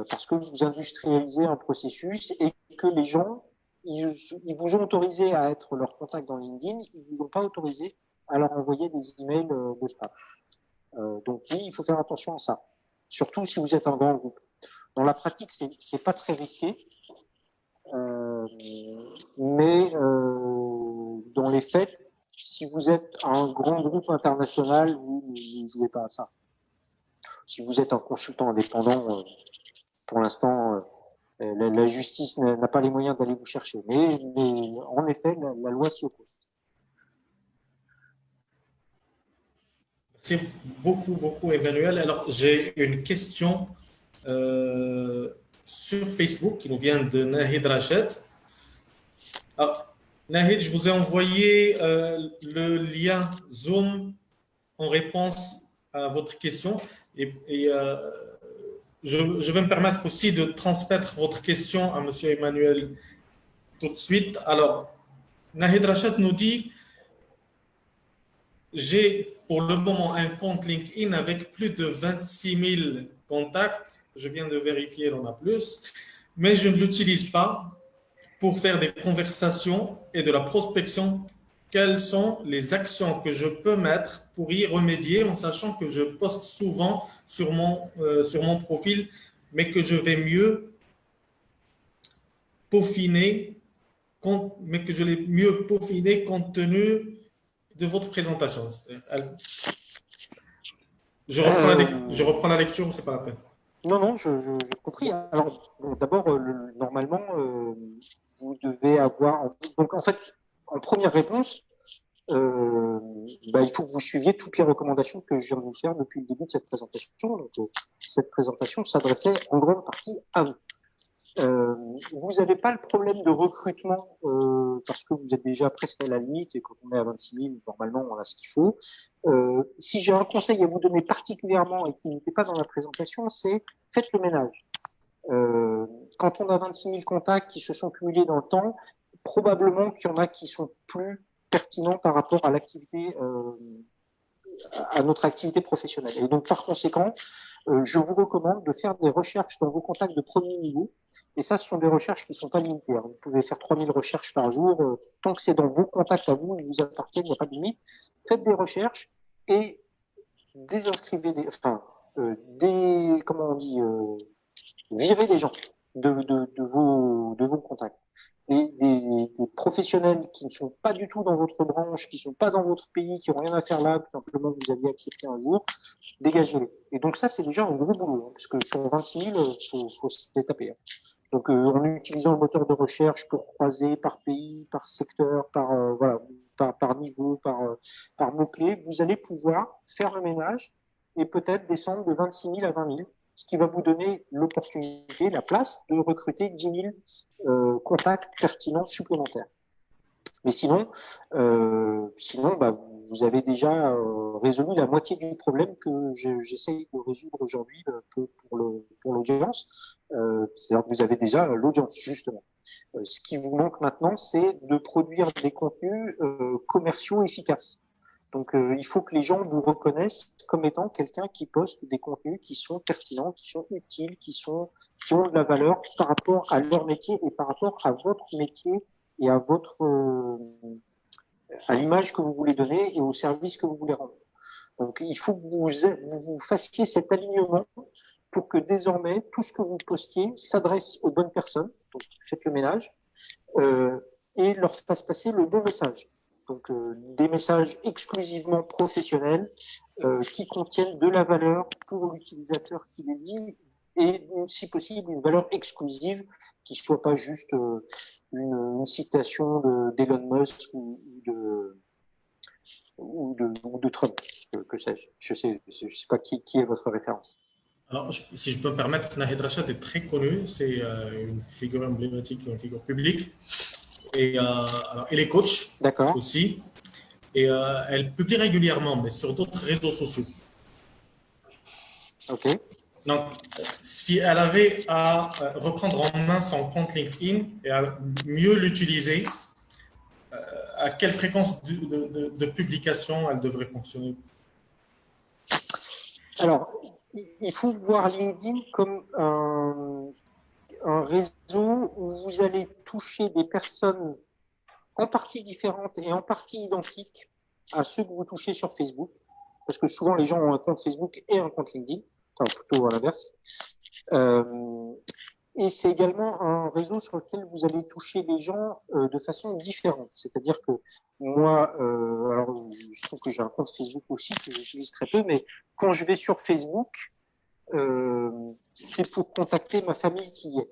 Parce que vous industrialisez un processus et que les gens, ils vous ont autorisé à être leur contact dans LinkedIn, ils ne vous ont pas autorisé à leur envoyer des emails de spam. Donc oui, il faut faire attention à ça. Surtout si vous êtes un grand groupe. Dans la pratique, c'est pas très risqué. Mais dans les faits, si vous êtes un grand groupe international, vous ne jouez pas à ça. Si vous êtes un consultant indépendant, pour l'instant, la justice n'a pas les moyens d'aller vous chercher. Mais en effet, la loi s'y oppose. Merci beaucoup, Emmanuel. Alors, j'ai une question sur Facebook qui nous vient de Nahid Rached. Alors, Nahid, je vous ai envoyé le lien Zoom en réponse à votre question et je vais me permettre aussi de transmettre votre question à M. Emmanuel tout de suite. Alors, Nahid Rached nous dit « J'ai pour le moment un compte LinkedIn avec plus de 26 000 contacts. Je viens de vérifier, il en a plus. Mais je ne l'utilise pas pour faire des conversations et de la prospection quelles sont les actions que je peux mettre pour y remédier en sachant que je poste souvent sur mon profil, mais que je vais mieux peaufiner, mais que je l'ai mieux peaufiné compte tenu de votre présentation. Je reprends la lecture, c'est pas la peine. Non, non, j'ai compris. Alors, bon, d'abord, normalement, vous devez avoir. Donc, en fait, en première réponse, il faut que vous suiviez toutes les recommandations que je viens de vous faire depuis le début de cette présentation. Donc, cette présentation s'adressait en grande partie à vous. Vous n'avez pas le problème de recrutement parce que vous êtes déjà presque à la limite et quand on est à 26 000, normalement, on a ce qu'il faut. Si j'ai un conseil à vous donner particulièrement et qui n'était pas dans la présentation, c'est faites le ménage. Quand on a 26 000 contacts qui se sont cumulés dans le temps, probablement qu'il y en a qui sont plus pertinents par rapport à l'activité, à notre activité professionnelle. Et donc, par conséquent, je vous recommande de faire des recherches dans vos contacts de premier niveau. Et ça, ce sont des recherches qui ne sont pas limitées. Vous pouvez faire 3000 recherches par jour. Tant que c'est dans vos contacts à vous, ils vous appartiennent, il n'y a pas de limite. Faites des recherches et désinscrivez virez des gens de vos contacts. Des professionnels qui ne sont pas du tout dans votre branche, qui ne sont pas dans votre pays, qui n'ont rien à faire là, tout simplement vous aviez accepté un jour, dégagez-les. Et donc ça, c'est déjà un gros boulot, parce que sur 26 000, il faut se taper. Donc en utilisant le moteur de recherche pour croiser par pays, par secteur, par niveau, par mots-clés, vous allez pouvoir faire le ménage et peut-être descendre de 26 000 à 20 000. Ce qui va vous donner l'opportunité, la place de recruter 10 000 contacts pertinents supplémentaires. Mais sinon, vous avez déjà résolu la moitié du problème que j'essaye de résoudre aujourd'hui pour l'audience. C'est-à-dire que vous avez déjà l'audience, justement. Ce qui vous manque maintenant, c'est de produire des contenus commerciaux efficaces. Donc, il faut que les gens vous reconnaissent comme étant quelqu'un qui poste des contenus qui sont pertinents, qui sont utiles, qui ont de la valeur par rapport à leur métier et par rapport à votre métier et à l'image que vous voulez donner et au service que vous voulez rendre. Donc, il faut que vous fassiez cet alignement pour que désormais, tout ce que vous postiez s'adresse aux bonnes personnes. Donc, faites le ménage et leur fasse passer le bon message. Donc, des messages exclusivement professionnels qui contiennent de la valeur pour l'utilisateur qui les lit et, si possible, une valeur exclusive qui ne soit pas juste une citation d'Elon Musk ou de Trump, que sais-je. Je sais pas qui est votre référence. Alors, si je peux me permettre, Nahid Rachad est très connu, c'est une figure emblématique, une figure publique. Et alors, elle est coach aussi. Et elle publie régulièrement, mais sur d'autres réseaux sociaux. OK. Donc, si elle avait à reprendre en main son compte LinkedIn et à mieux l'utiliser, à quelle fréquence de publication elle devrait fonctionner? Alors, il faut voir LinkedIn comme un réseau où vous allez toucher des personnes en partie différentes et en partie identiques à ceux que vous touchez sur Facebook. Parce que souvent, les gens ont un compte Facebook et un compte LinkedIn. Enfin, plutôt à l'inverse. Et c'est également un réseau sur lequel vous allez toucher les gens de façon différente. C'est-à-dire que moi, alors je trouve que j'ai un compte Facebook aussi que j'utilise très peu, mais quand je vais sur Facebook, c'est pour contacter ma famille qui y est.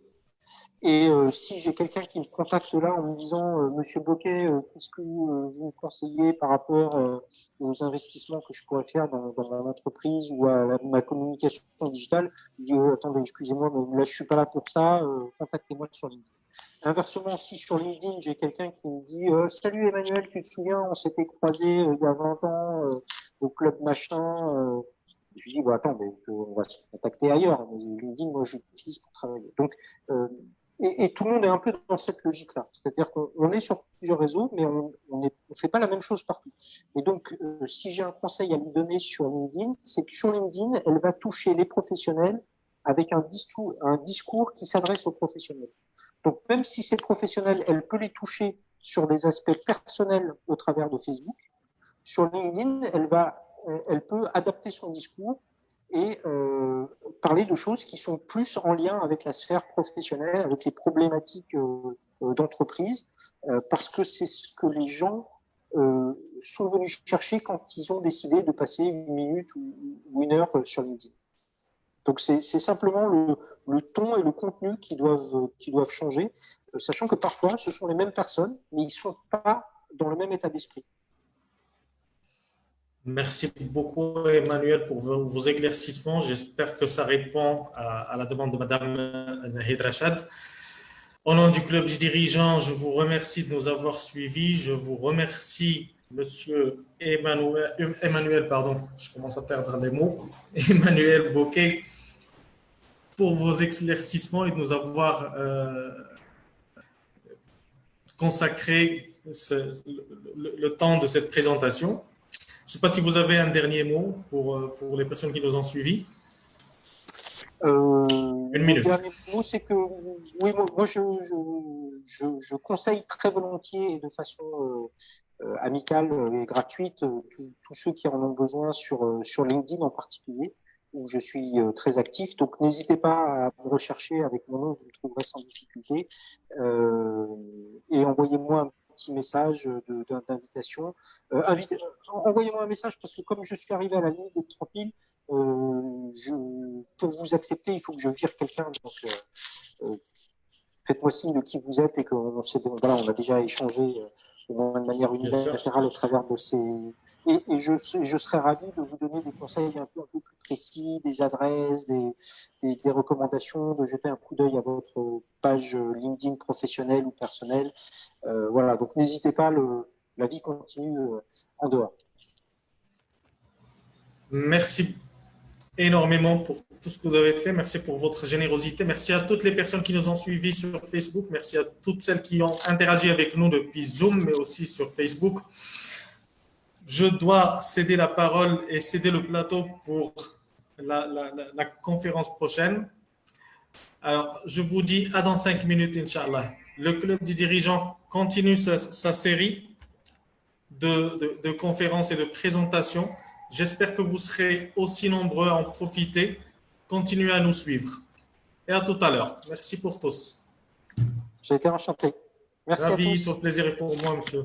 Et si j'ai quelqu'un qui me contacte là en me disant Monsieur Boquet, qu'est-ce que vous me conseillez par rapport aux investissements que je pourrais faire dans mon entreprise ou à ma communication digitale, je dis attendez, excusez-moi, mais là je suis pas là pour ça, contactez-moi sur LinkedIn. Inversement, si sur LinkedIn j'ai quelqu'un qui me dit salut Emmanuel, tu te souviens, on s'était croisés il y a 20 ans au club machin. Je dis attends, mais on va se contacter ailleurs. LinkedIn, moi je l'utilise pour travailler. Donc et tout le monde est un peu dans cette logique-là. C'est-à-dire qu'on est sur plusieurs réseaux, mais on fait pas la même chose partout. Et donc, si j'ai un conseil à lui donner sur LinkedIn, c'est que sur LinkedIn, elle va toucher les professionnels avec un discours qui s'adresse aux professionnels. Donc, même si c'est professionnel, elle peut les toucher sur des aspects personnels au travers de Facebook. Sur LinkedIn, elle peut adapter son discours et parler de choses qui sont plus en lien avec la sphère professionnelle, avec les problématiques d'entreprise, parce que c'est ce que les gens sont venus chercher quand ils ont décidé de passer 1 minute ou 1 heure sur LinkedIn. Donc c'est simplement le ton et le contenu qui doivent changer, sachant que parfois ce sont les mêmes personnes, mais ils ne sont pas dans le même état d'esprit. Merci beaucoup, Emmanuel, pour vos éclaircissements. J'espère que ça répond à la demande de Madame Nahid Rachad. Au nom du club des dirigeants, je vous remercie de nous avoir suivis. Je vous remercie, Monsieur Emmanuel, pardon, je commence à perdre les mots, Emmanuel Bocquet, pour vos éclaircissements et de nous avoir consacré le temps de cette présentation. Je ne sais pas si vous avez un dernier mot pour les personnes qui nous ont suivis. 1 minute. Le dernier mot, c'est que oui, moi je conseille très volontiers et de façon amicale et gratuite tous ceux qui en ont besoin sur LinkedIn en particulier, où je suis très actif. Donc n'hésitez pas à me rechercher avec mon nom, vous me trouverez sans difficulté. Et envoyez-moi un petit message d'invitation. Envoyez-moi un message parce que comme je suis arrivé à la limite des 30 000, pour vous accepter, il faut que je vire quelqu'un. Donc, faites-moi signe de qui vous êtes et qu'on on a déjà échangé de manière unilatérale au travers de ces... Et je serais ravi de vous donner des conseils un peu plus précis, des adresses, des recommandations, de jeter un coup d'œil à votre page LinkedIn professionnelle ou personnelle. Voilà, donc n'hésitez pas, la vie continue en dehors. Merci énormément pour tout ce que vous avez fait. Merci pour votre générosité. Merci à toutes les personnes qui nous ont suivis sur Facebook. Merci à toutes celles qui ont interagi avec nous depuis Zoom, mais aussi sur Facebook. Je dois céder la parole et céder le plateau pour la conférence prochaine. Alors, je vous dis à dans 5 minutes, Inch'Allah. Le club des dirigeants continue sa série de conférences et de présentations. J'espère que vous serez aussi nombreux à en profiter. Continuez à nous suivre. Et à tout à l'heure. Merci pour tous. J'ai été enchanté. Merci à tous. Ravi, tout le plaisir est pour moi, monsieur.